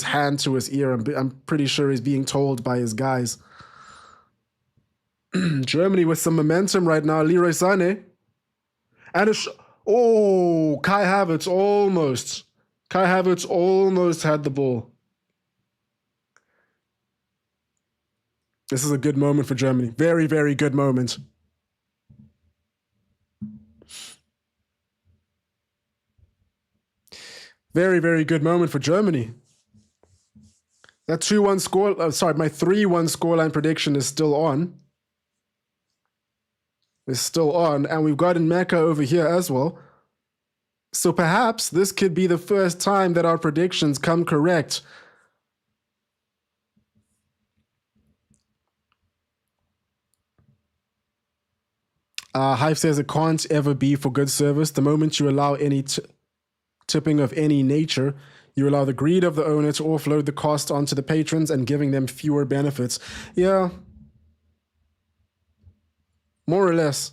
hand to his ear. I'm pretty sure he's being told by his guys. Germany with some momentum right now. Leroy Sané. And Kai Havertz almost. Kai Havertz almost had the ball. This is a good moment for Germany. Very, very good moment. Very, very good moment for Germany. That 2-1 score, my 3-1 scoreline prediction is still on. is still on, and we've got Mecca over here as well. So perhaps this could be the first time that our predictions come correct. Hive says it can't ever be for good service. The moment you allow any tipping of any nature, you allow the greed of the owner to offload the cost onto the patrons and giving them fewer benefits. Yeah. More or less.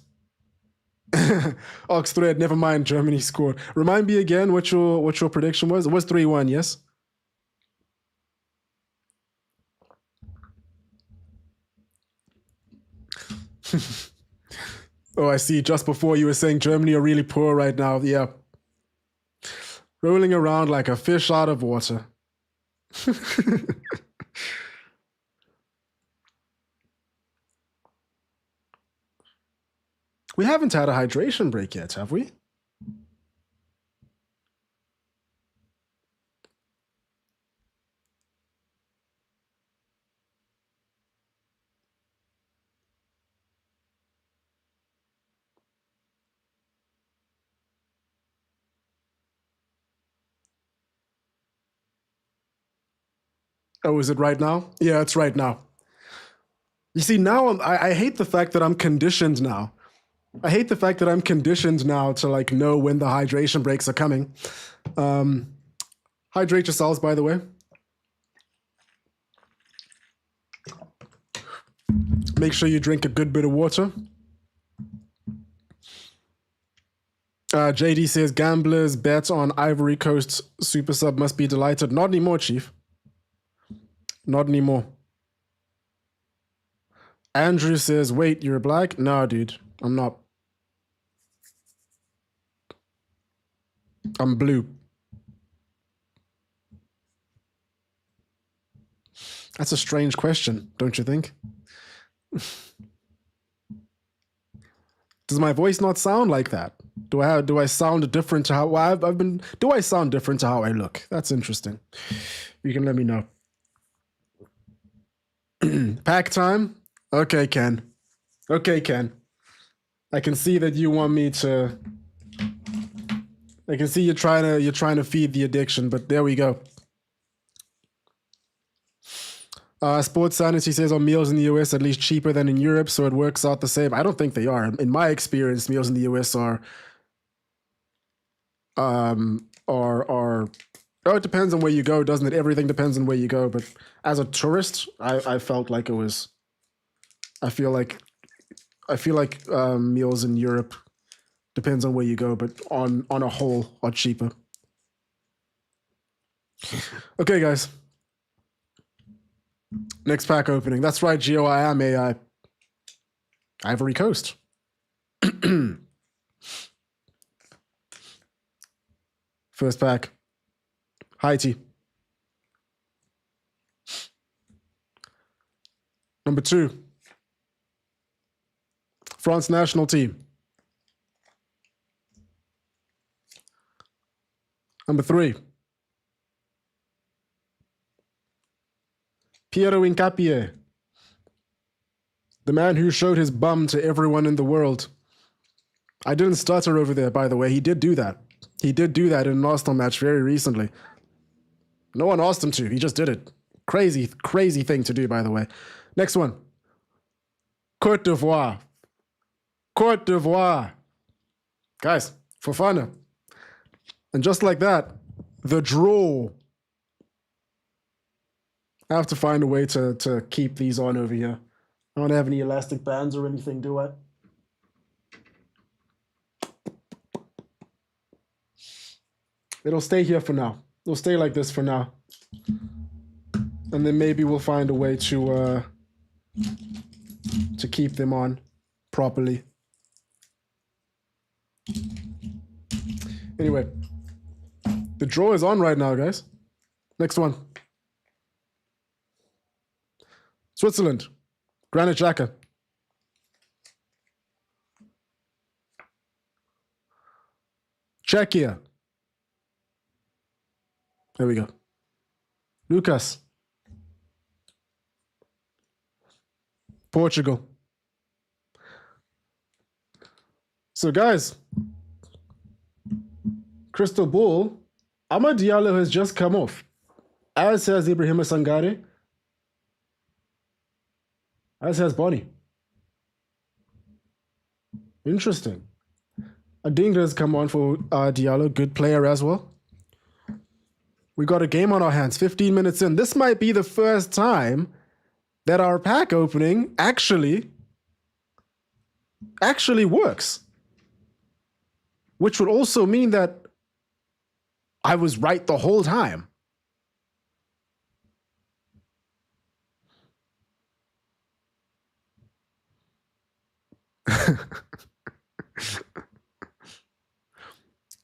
Ox thread, never mind, Germany scored. Remind me again what your prediction was. It was 3-1, yes? Oh, I see. Just before you were saying Germany are really poor right now. Yeah. Rolling around like a fish out of water. We haven't had a hydration break yet, have we? Oh, is it right now? Yeah, it's right now. You see, now I hate the fact that I'm conditioned now. I hate the fact that I'm conditioned now to like know when the hydration breaks are coming. Hydrate yourselves, by the way. Make sure you drink a good bit of water. JD says gamblers bet on Ivory Coast super sub must be delighted. Not anymore, Chief. Not anymore. Andrew says, wait, you're black? No, dude, I'm not. I'm blue. That's a strange question, don't you think? Does my voice not sound like that? Do I sound different to how I've been? Do I sound different to how I look? That's interesting. You can let me know. Pack time? Okay, Ken. Okay, Ken. I can see that you want me to. I can see you're trying to feed the addiction, but there we go. Sports Sanity says on meals in the US at least cheaper than in Europe, so it works out the same. I don't think they are. In my experience, meals in the US are oh, it depends on where you go, doesn't it? Everything depends on where you go. But as a tourist, I felt like it was. I feel like meals in Europe depends on where you go, but on a whole are cheaper. Okay, guys. Next pack opening. That's right, Geo. I am AI. Ivory Coast. First pack. Haiti. Number 2. France national team. Number 3. Piero Hincapié. The man who showed his bum to everyone in the world. I didn't stutter over there, by the way. He did do that. He did do that in an Arsenal match very recently. No one asked him to. He just did it. Crazy, crazy thing to do, by the way. Next one. Côte d'Ivoire. Côte d'Ivoire. Guys, for fun. And just like that, the draw. I have to find a way to keep these on over here. I don't have any elastic bands or anything, do I? It'll stay here for now. It'll stay like this for now. And then maybe we'll find a way to keep them on properly. Anyway, the draw is on right now, guys. Next one. Switzerland. Granit Xhaka. Czechia. There we go. Lucas. Portugal. So, guys, Crystal Ball, Amad Diallo has just come off, as has Ibrahima Sangare, as has Bonnie. Interesting. Adingra has come on for Diallo, good player as well. We got a game on our hands, 15 minutes in. This might be the first time that our pack opening actually works. Which would also mean that I was right the whole time.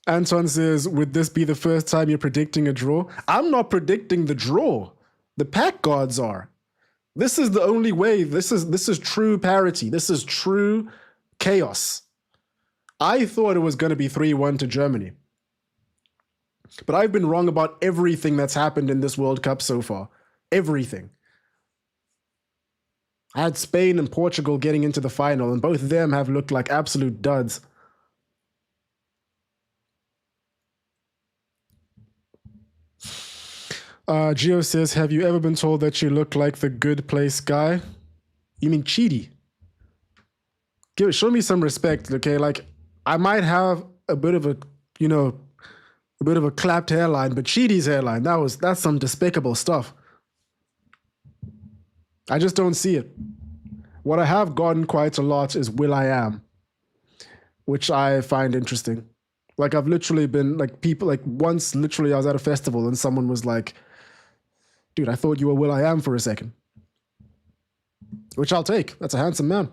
Anton says, would this be the first time you're predicting a draw? I'm not predicting the draw. The pack gods are. This is the only way. This is true parity. This is true chaos. I thought it was going to be 3-1 to Germany. But I've been wrong about everything that's happened in this World Cup so far. Everything. I had Spain and Portugal getting into the final, and both of them have looked like absolute duds. Gio says, have you ever been told that you look like the good place guy? You mean Chidi? Show me some respect, okay? Like, I might have a bit of a, a bit of a clapped hairline, but Chidi's hairline, that's some despicable stuff. I just don't see it. What I have gotten quite a lot is will.i.am, which I find interesting. Like, I've literally been, like, people, like, once literally I was at a festival and someone was like, dude, I thought you were will.i.am for a second. Which I'll take. That's a handsome man.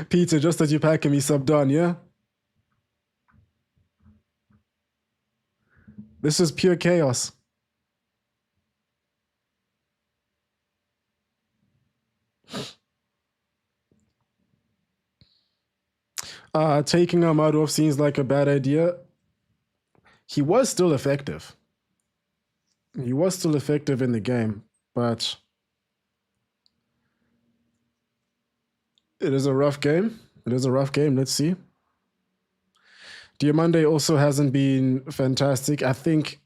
Peter, just as you packing me sub done, yeah? This is pure chaos. Taking Ahmad off seems like a bad idea. He was still effective. He was still effective in the game, but it is a rough game. It is a rough game. Let's see. Diamande also hasn't been fantastic. I think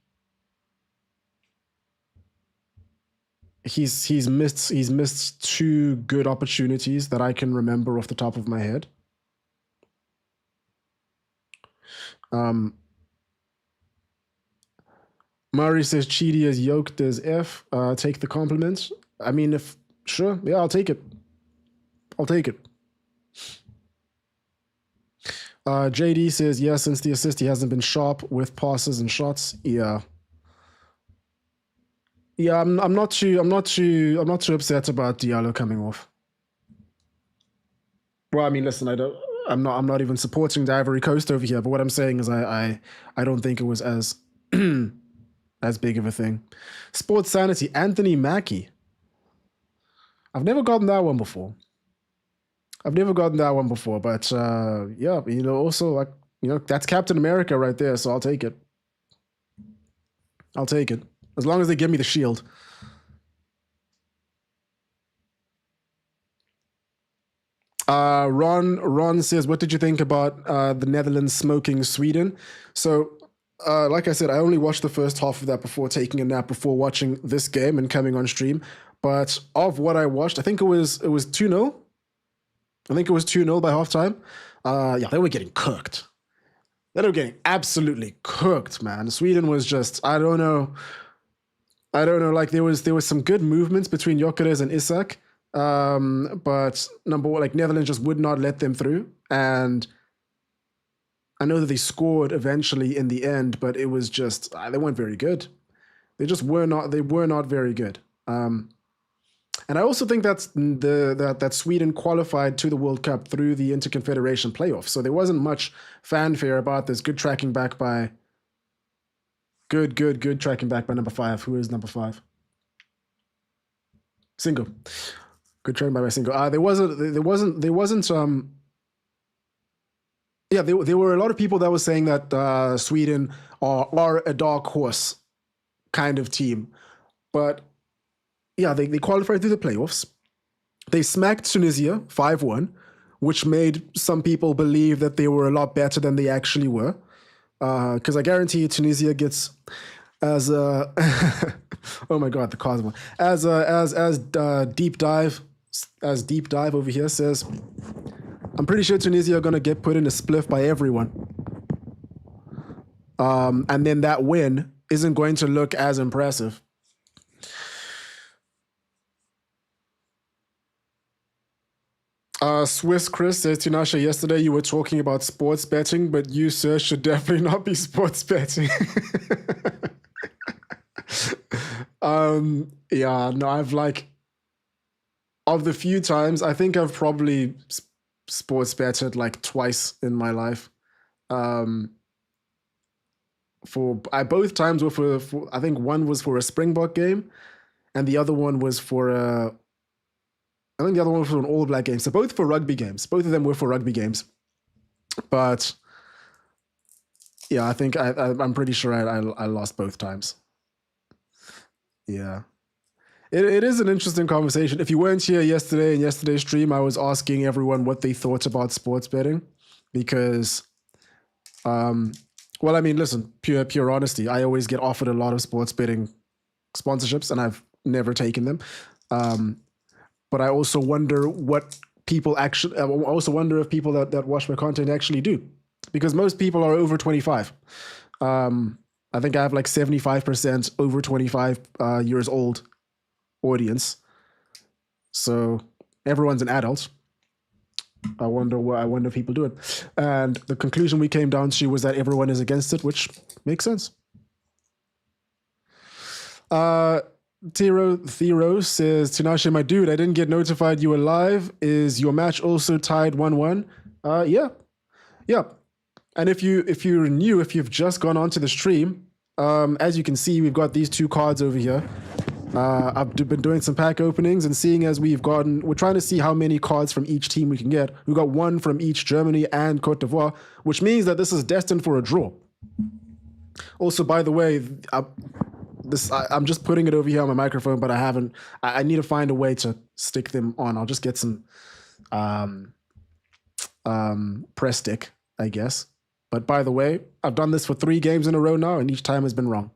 he's missed two good opportunities that I can remember off the top of my head. Murray says Chidi is yoked as F. Take the compliment. I mean, sure, yeah, I'll take it. I'll take it. JD says, yeah, since the assist, he hasn't been sharp with passes and shots. Yeah. Yeah, I'm not too upset about Diallo coming off. Well, I mean, listen, I'm not even supporting the Ivory Coast over here, but what I'm saying is I don't think it was as as big of a thing. Sports Sanity, Anthony Mackie. I've never gotten that one before. But yeah, also, like, that's Captain America right there, so I'll take it. As long as they give me the shield. Ron says, what did you think about the Netherlands smoking Sweden? So, like I said, I only watched the first half of that before taking a nap before watching this game and coming on stream. But of what I watched, I think it was 2-0. I think it was 2-0 by halftime. Yeah, they were getting cooked. They were getting absolutely cooked, man. Sweden was just, I don't know. Like, there was some good movements between Gyökeres and Isak. But number one, like, Netherlands just would not let them through. And I know that they scored eventually in the end, but it was just, they weren't very good. They were not very good. And I also think that Sweden qualified to the World Cup through the Interconfederation playoffs. So there wasn't much fanfare about this. Good tracking back by tracking back by number 5. Who is number 5? Single. Good tracking by Single. There were a lot of people that were saying that Sweden are a dark horse kind of team. But yeah, they qualified through the playoffs. They smacked Tunisia 5-1, which made some people believe that they were a lot better than they actually were. Because I guarantee you Tunisia gets as a oh my god, the Cosmo as deep dive over here says, I'm pretty sure Tunisia are gonna get put in a spliff by everyone. And then that win isn't going to look as impressive. Swiss Chris says, Tinashe, yesterday you were talking about sports betting, but you, sir, should definitely not be sports betting. Yeah, no, I've like, of the few times, I think I've probably sports betted like twice in my life. Both times were for I think one was for a Springbok game, and the other one was for I think the other one was for an All Black game. So both for rugby games. Both of them were for rugby games. But yeah, I think I'm pretty sure I lost both times. Yeah. It is an interesting conversation. If you weren't here yesterday in yesterday's stream, I was asking everyone what they thought about sports betting because, well, I mean, listen, pure honesty. I always get offered a lot of sports betting sponsorships, and I've never taken them. But I also wonder what people actually. I also wonder if people that watch my content actually do, because most people are over 25. I think I have like 75% over 25 years old audience. So everyone's an adult. I wonder if people do it. And the conclusion we came down to was that everyone is against it, which makes sense. Thero says, Tinashe, my dude, I didn't get notified you were live. Is your match also tied 1-1? Yeah. And if you're new, if you've just gone onto the stream, as you can see, we've got these two cards over here. I've been doing some pack openings and seeing as we're trying to see how many cards from each team we can get. We got one from each Germany and Cote d'Ivoire, which means that this is destined for a draw. Also, by the way, I'm just putting it over here on my microphone, but I need to find a way to stick them on. I'll just get some press stick, I guess. But by the way, I've done this for 3 games in a row now, and each time has been wrong.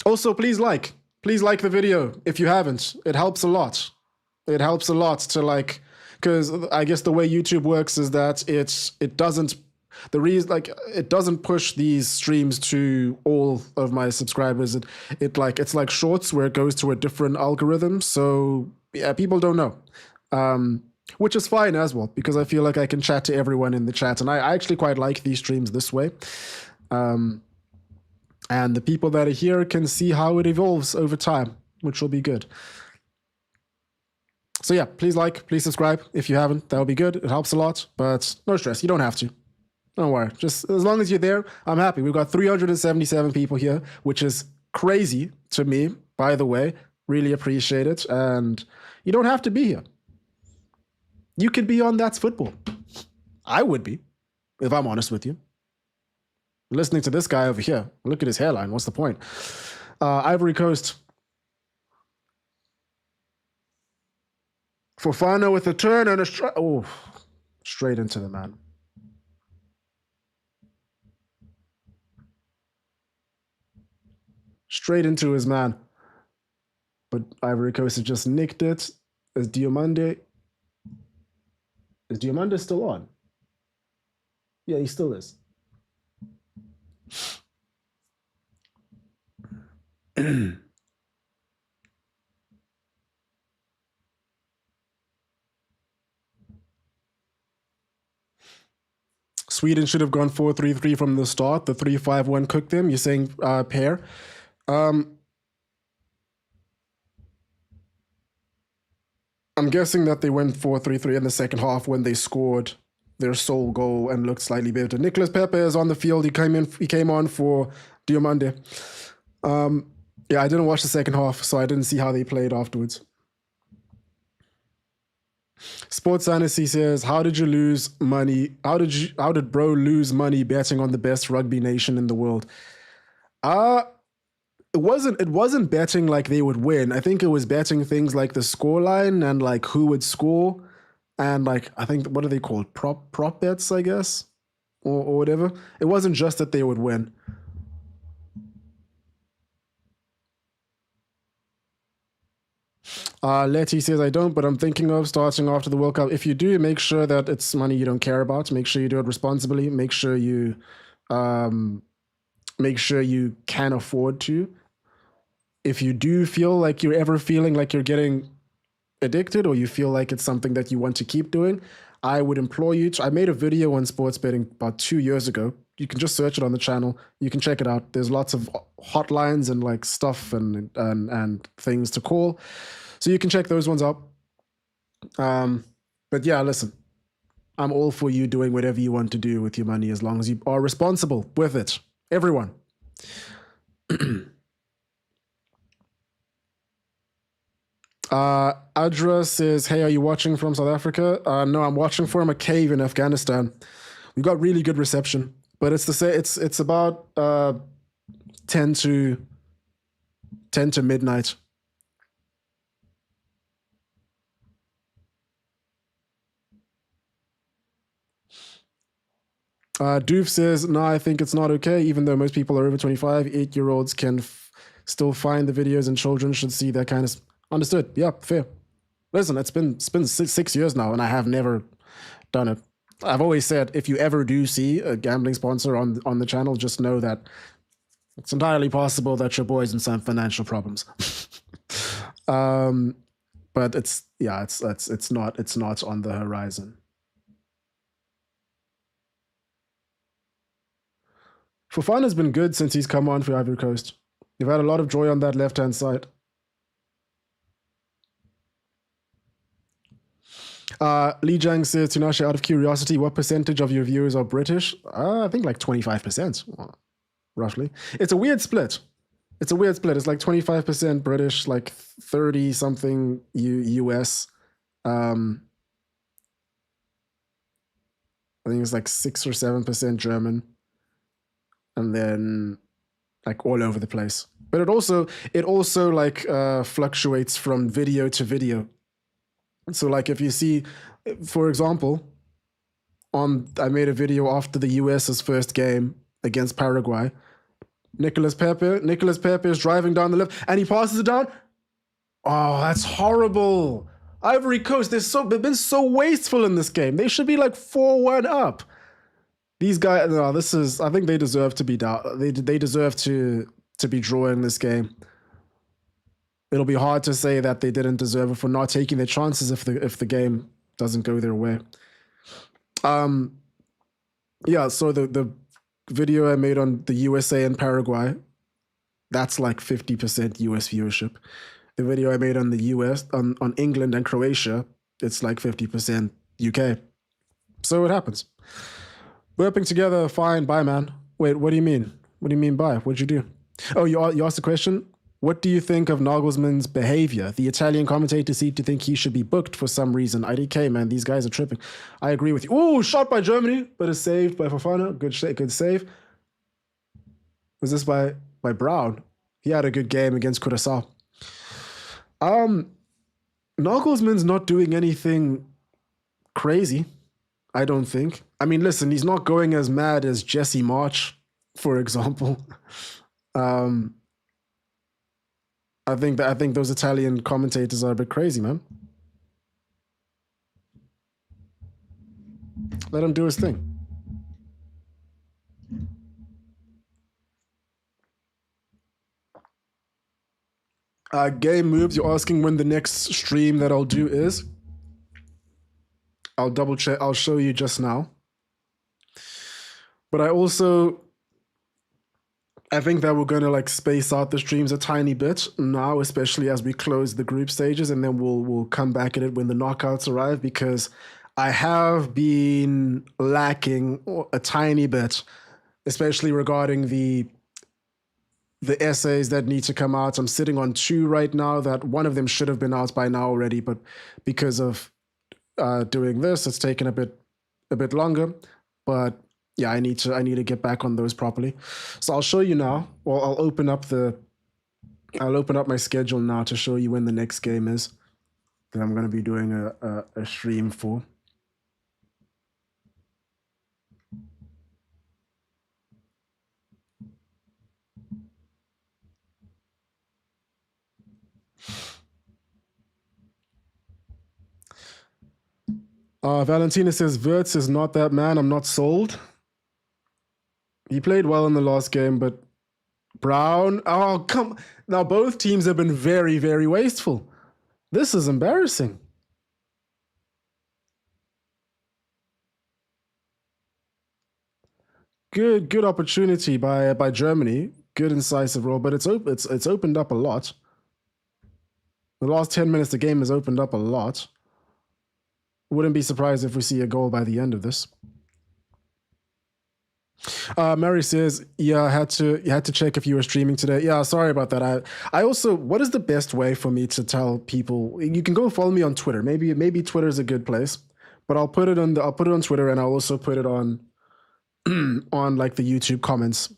Also, please like the video if you haven't. It helps a lot. It helps a lot to like, because I guess the way YouTube works is that it doesn't push these streams to all of my subscribers. It's like shorts where it goes to a different algorithm. So yeah, people don't know, which is fine as well, because I feel like I can chat to everyone in the chat, and I actually quite like these streams this way. And the people that are here can see how it evolves over time, which will be good. So yeah, please subscribe if you haven't. That'll be good. It helps a lot, but no stress. You don't have to. Don't worry. Just as long as you're there, I'm happy. We've got 377 people here, which is crazy to me, by the way. Really appreciate it. And you don't have to be here. You could be on That's Football. I would be, if I'm honest with you. Listening to this guy over here. Look at his hairline. What's the point? Ivory Coast. Fofana with a turn and a strike. Oh, straight into the man. Straight into his man. But Ivory Coast has just nicked it. Is Diomande still on? Yeah, he still is. Sweden should have gone 4-3-3 from the start. The 3-5-1 cooked them. You're saying pair. I'm guessing that they went 4-3-3 in the second half when they scored their sole goal and looked slightly better. Nicolas Pepe is on the field. He came on for Diomande. Yeah, I didn't watch the second half, so I didn't see how they played afterwards. Sports Fantasy says, how did you lose money? How did bro lose money betting on the best rugby nation in the world? Uh it wasn't betting like they would win. I think it was betting things like the scoreline and like who would score, and like I think what are they called? Prop bets, I guess, or whatever. It wasn't just that they would win. Letty says I don't, but I'm thinking of starting after the World Cup. If you do, make sure that it's money you don't care about. Make sure you do it responsibly. Um, make sure you can afford to. If you do feel like you're ever feeling like you're getting addicted, or you feel like it's something that you want to keep doing, I would implore you to. I made a video on sports betting about 2 years ago. You can just search it on the channel. You can check it out. There's lots of hotlines and like stuff and things to call. So you can check those ones out. But yeah, listen, I'm all for you doing whatever you want to do with your money as long as you are responsible with it. Everyone. Adra says, hey, are you watching from South Africa? No, I'm watching from a cave in Afghanistan. We got really good reception, but it's the same. It's about 10 to 10 to midnight. Doof says, no, I think it's not okay, even though most people are over 25. 8-year-olds can still find the videos, and children should see that kind of. Understood. Yeah, fair. Listen, it's been 6 years now, and I have never done it. I've always said, if you ever do see a gambling sponsor on the channel, just know that it's entirely possible that your boy's in some financial problems. But it's not on the horizon. Fofana has been good since he's come on for Ivory Coast. You've had a lot of joy on that left-hand side. Lee Jang says, Tinashe, out of curiosity, what percentage of your viewers are British? I think like 25%, roughly. It's a weird split. It's like 25% British, like 30 something US. I think it's like 6 or 7% German, and then like all over the place. But it also like fluctuates from video to video. So like if you see, for example, I made a video after the US's first game against Paraguay. Nicolas Pepe is driving down the left and he passes it down. Oh, that's horrible. Ivory Coast, they've been so wasteful in this game. They should be like 4-1 up. These guys, no, I think they deserve to be down. They deserve to be drawing this game. It'll be hard to say that they didn't deserve it for not taking their chances if the game doesn't go their way. Yeah, so the video I made on the USA and Paraguay, that's like 50% US viewership. The video I made on the US, on England and Croatia, it's like 50% UK. So it happens. Burping together, fine, bye, man. Wait, what do you mean? What do you mean bye? What'd you do? Oh, you asked a question? What do you think of Nagelsmann's behavior? The Italian commentators seem to think he should be booked for some reason. IDK, man, these guys are tripping. I agree with you. Ooh, shot by Germany, but it's saved by Fofana. Good save. Was this by Brown? He had a good game against Curaçao. Nagelsmann's not doing anything crazy, I don't think. I mean, listen, he's not going as mad as Jesse March, for example. I think those Italian commentators are a bit crazy, man. Let him do his thing. Game moves. You're asking when the next stream that I'll do is. I'll double check. I'll show you just now. But I think that we're going to like space out the streams a tiny bit now, especially as we close the group stages, and then we'll come back at it when the knockouts arrive, because I have been lacking a tiny bit, especially regarding the essays that need to come out. I'm sitting on 2 right now, that one of them should have been out by now already, but because of doing this, it's taken a bit longer. But Yeah, I need to get back on those properly. So I'll show you now. Well, I'll open up my schedule now to show you when the next game is that I'm going to be doing a stream for. Valentina says Wirtz is not that man. I'm not sold. He played well in the last game, but Brown. Oh, come. Now, both teams have been very, very wasteful. This is embarrassing. Good opportunity by Germany. Good incisive role, but it's opened up a lot. The last 10 minutes, the game has opened up a lot. Wouldn't be surprised if we see a goal by the end of this. Mary says, "Yeah, I had to check if you were streaming today." Yeah, sorry about that. I also, what is the best way for me to tell people? You can go follow me on Twitter. Maybe Twitter is a good place, but I'll put it on Twitter, and I'll also put it on on like the YouTube comments.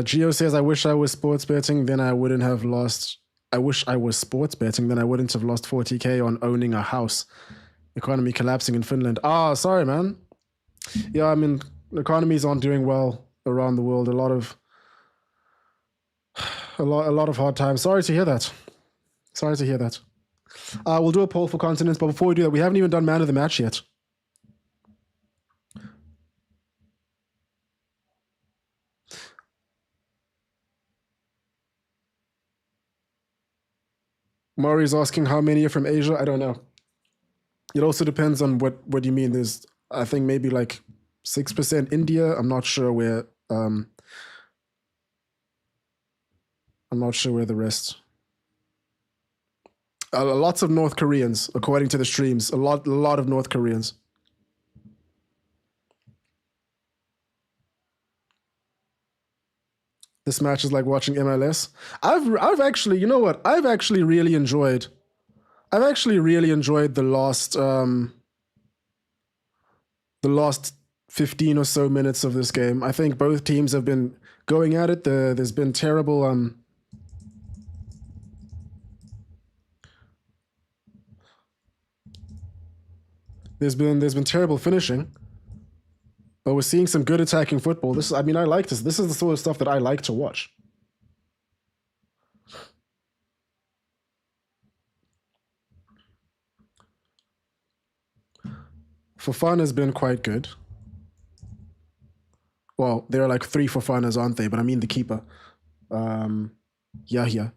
Geo says, "I wish I was sports betting, then I wouldn't have lost. I wish I was sports betting, then I wouldn't have lost 40K on owning a house. Economy collapsing in Finland." Sorry, man. Yeah, I mean, economies aren't doing well around the world. A lot of hard times. Sorry to hear that. We'll do a poll for continents, but before we do that, we haven't even done man of the match yet. Mari's asking how many are from Asia. I don't know. It also depends on what you mean. There's, I think, maybe like 6% India. I'm not sure where. I'm not sure where the rest. Lots of North Koreans, according to the streams. A lot of North Koreans. This match is like watching MLS. I've actually, you know what? I've actually really enjoyed the last 15 or so minutes of this game. I think both teams have been going at it. There's been terrible there's been terrible finishing. But we're seeing some good attacking football. I like this. This is the sort of stuff that I like to watch. Fofana has been quite good. Well, there are like 3 Fofanas, aren't they? But I mean the keeper. Yahya.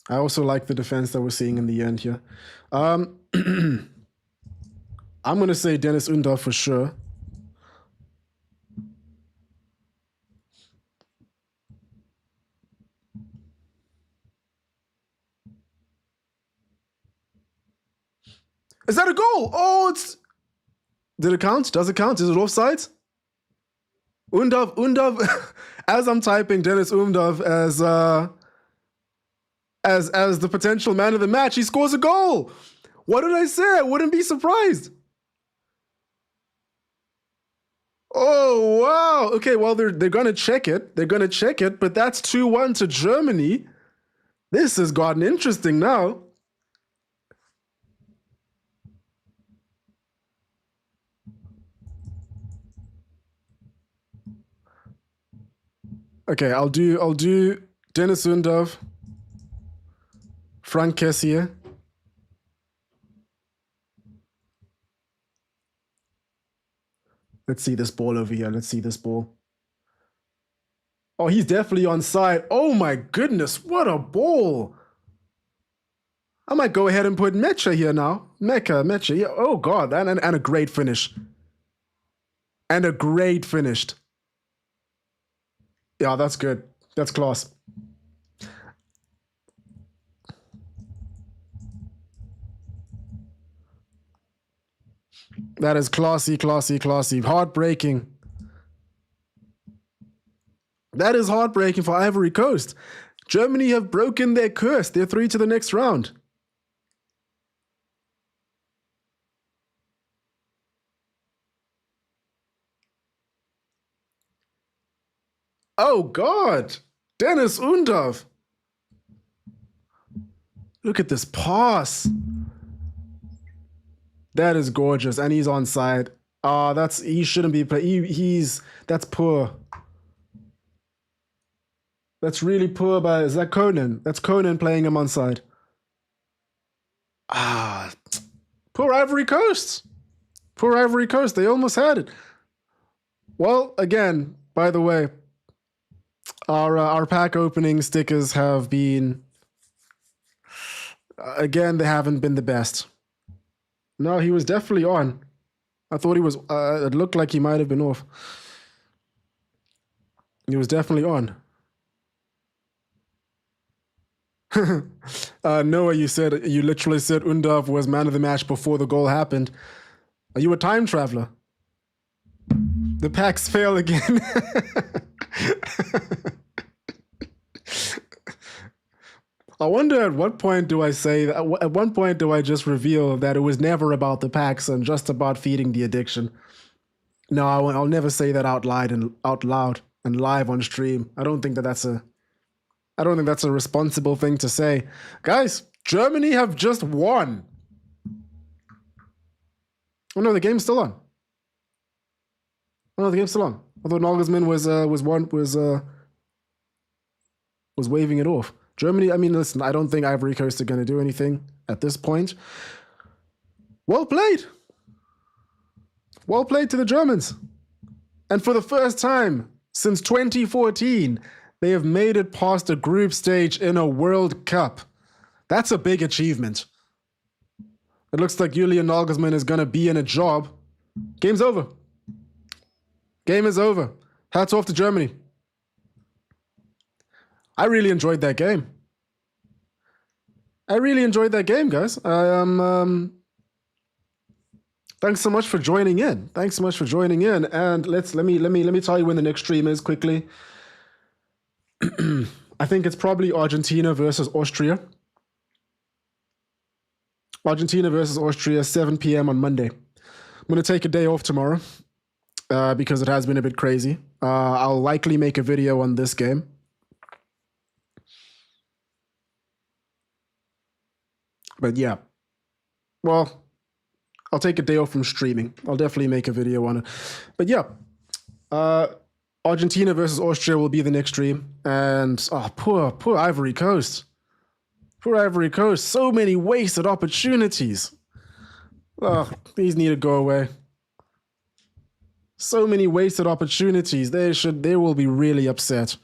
I also like the defense that we're seeing in the end here. I'm going to say Dennis Undav for sure. Is that a goal? Oh, did it count? Does it count? Is it offside? Undav, as I'm typing Dennis Undav as the potential man of the match, he scores a goal. What did I say? I wouldn't be surprised. Oh, wow. Okay, well, they're going to check it. But that's 2-1 to Germany. This has gotten interesting now. Okay, I'll do Dennis Undav, Frank Kessier. Let's see this ball over here. Let's see this ball. Oh, he's definitely on side. Oh my goodness, what a ball. I might go ahead and put Mecha here now. Mecha. Yeah. Oh God, and a great finish. Yeah, that's good. That's class. That is classy, classy, classy. Heartbreaking. That is heartbreaking for Ivory Coast. Germany have broken their curse. They're through to the next round. Oh, God. Dennis Undav. Look at this pass. That is gorgeous. And he's onside. He shouldn't be playing. That's poor. That's really poor by, is that Conan? That's Conan playing him onside. Poor Ivory Coast. Poor Ivory Coast. They almost had it. Well, again, by the way, our pack opening stickers have been, again, they haven't been the best. No, he was definitely on. I thought he was, it looked like he might have been off. He was definitely on. Noah, you literally said Undav was man of the match before the goal happened. Are you a time traveler? The packs fail again. I wonder at what point do I say, at one point do I just reveal that it was never about the packs and just about feeding the addiction? No, I'll never say that out loud and live on stream. I don't think that's a responsible thing to say. Guys, Germany have just won. Oh no, the game's still on. Oh no, the game's still on. I thought Nagelsmann was waving it off. Germany, I mean, listen, I don't think Ivory Coast are going to do anything at this point. Well played. Well played to the Germans. And for the first time since 2014, they have made it past a group stage in a World Cup. That's a big achievement. It looks like Julian Nagelsmann is going to be in a job. Game's over. Game is over. Hats off to Germany. I really enjoyed that game. I really enjoyed that game, guys. Thanks so much for joining in. Thanks so much for joining in. And let me tell you when the next stream is quickly. I think it's probably Argentina versus Austria. Argentina versus Austria, 7 p.m. on Monday. I'm going to take a day off tomorrow because it has been a bit crazy. I'll likely make a video on this game. But yeah, well, I'll take a day off from streaming. I'll definitely make a video on it. But yeah, Argentina versus Austria will be the next stream. And poor Ivory Coast. Poor Ivory Coast. So many wasted opportunities. Oh, these need to go away. So many wasted opportunities. They will be really upset.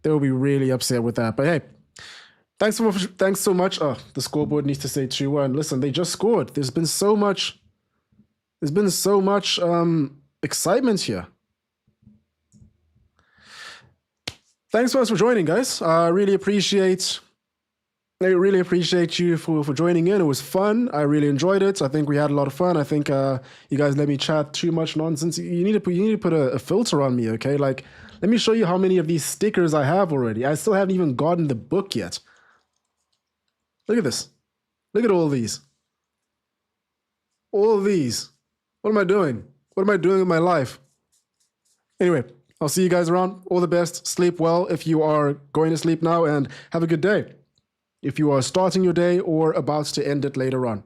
They will be really upset with that. But hey, thanks so much. Oh, the scoreboard needs to say 2-1. Listen, they just scored. There's been so much excitement here. Thanks so much for joining, guys. I really appreciate you for joining in. It was fun. I really enjoyed it. I think we had a lot of fun. I think you guys let me chat too much nonsense. You need to put a filter on me, okay? Like, let me show you how many of these stickers I have already. I still haven't even gotten the book yet. Look at this. Look at all these. All these. What am I doing? What am I doing with my life? Anyway, I'll see you guys around. All the best. Sleep well if you are going to sleep now, and have a good day if you are starting your day or about to end it later on.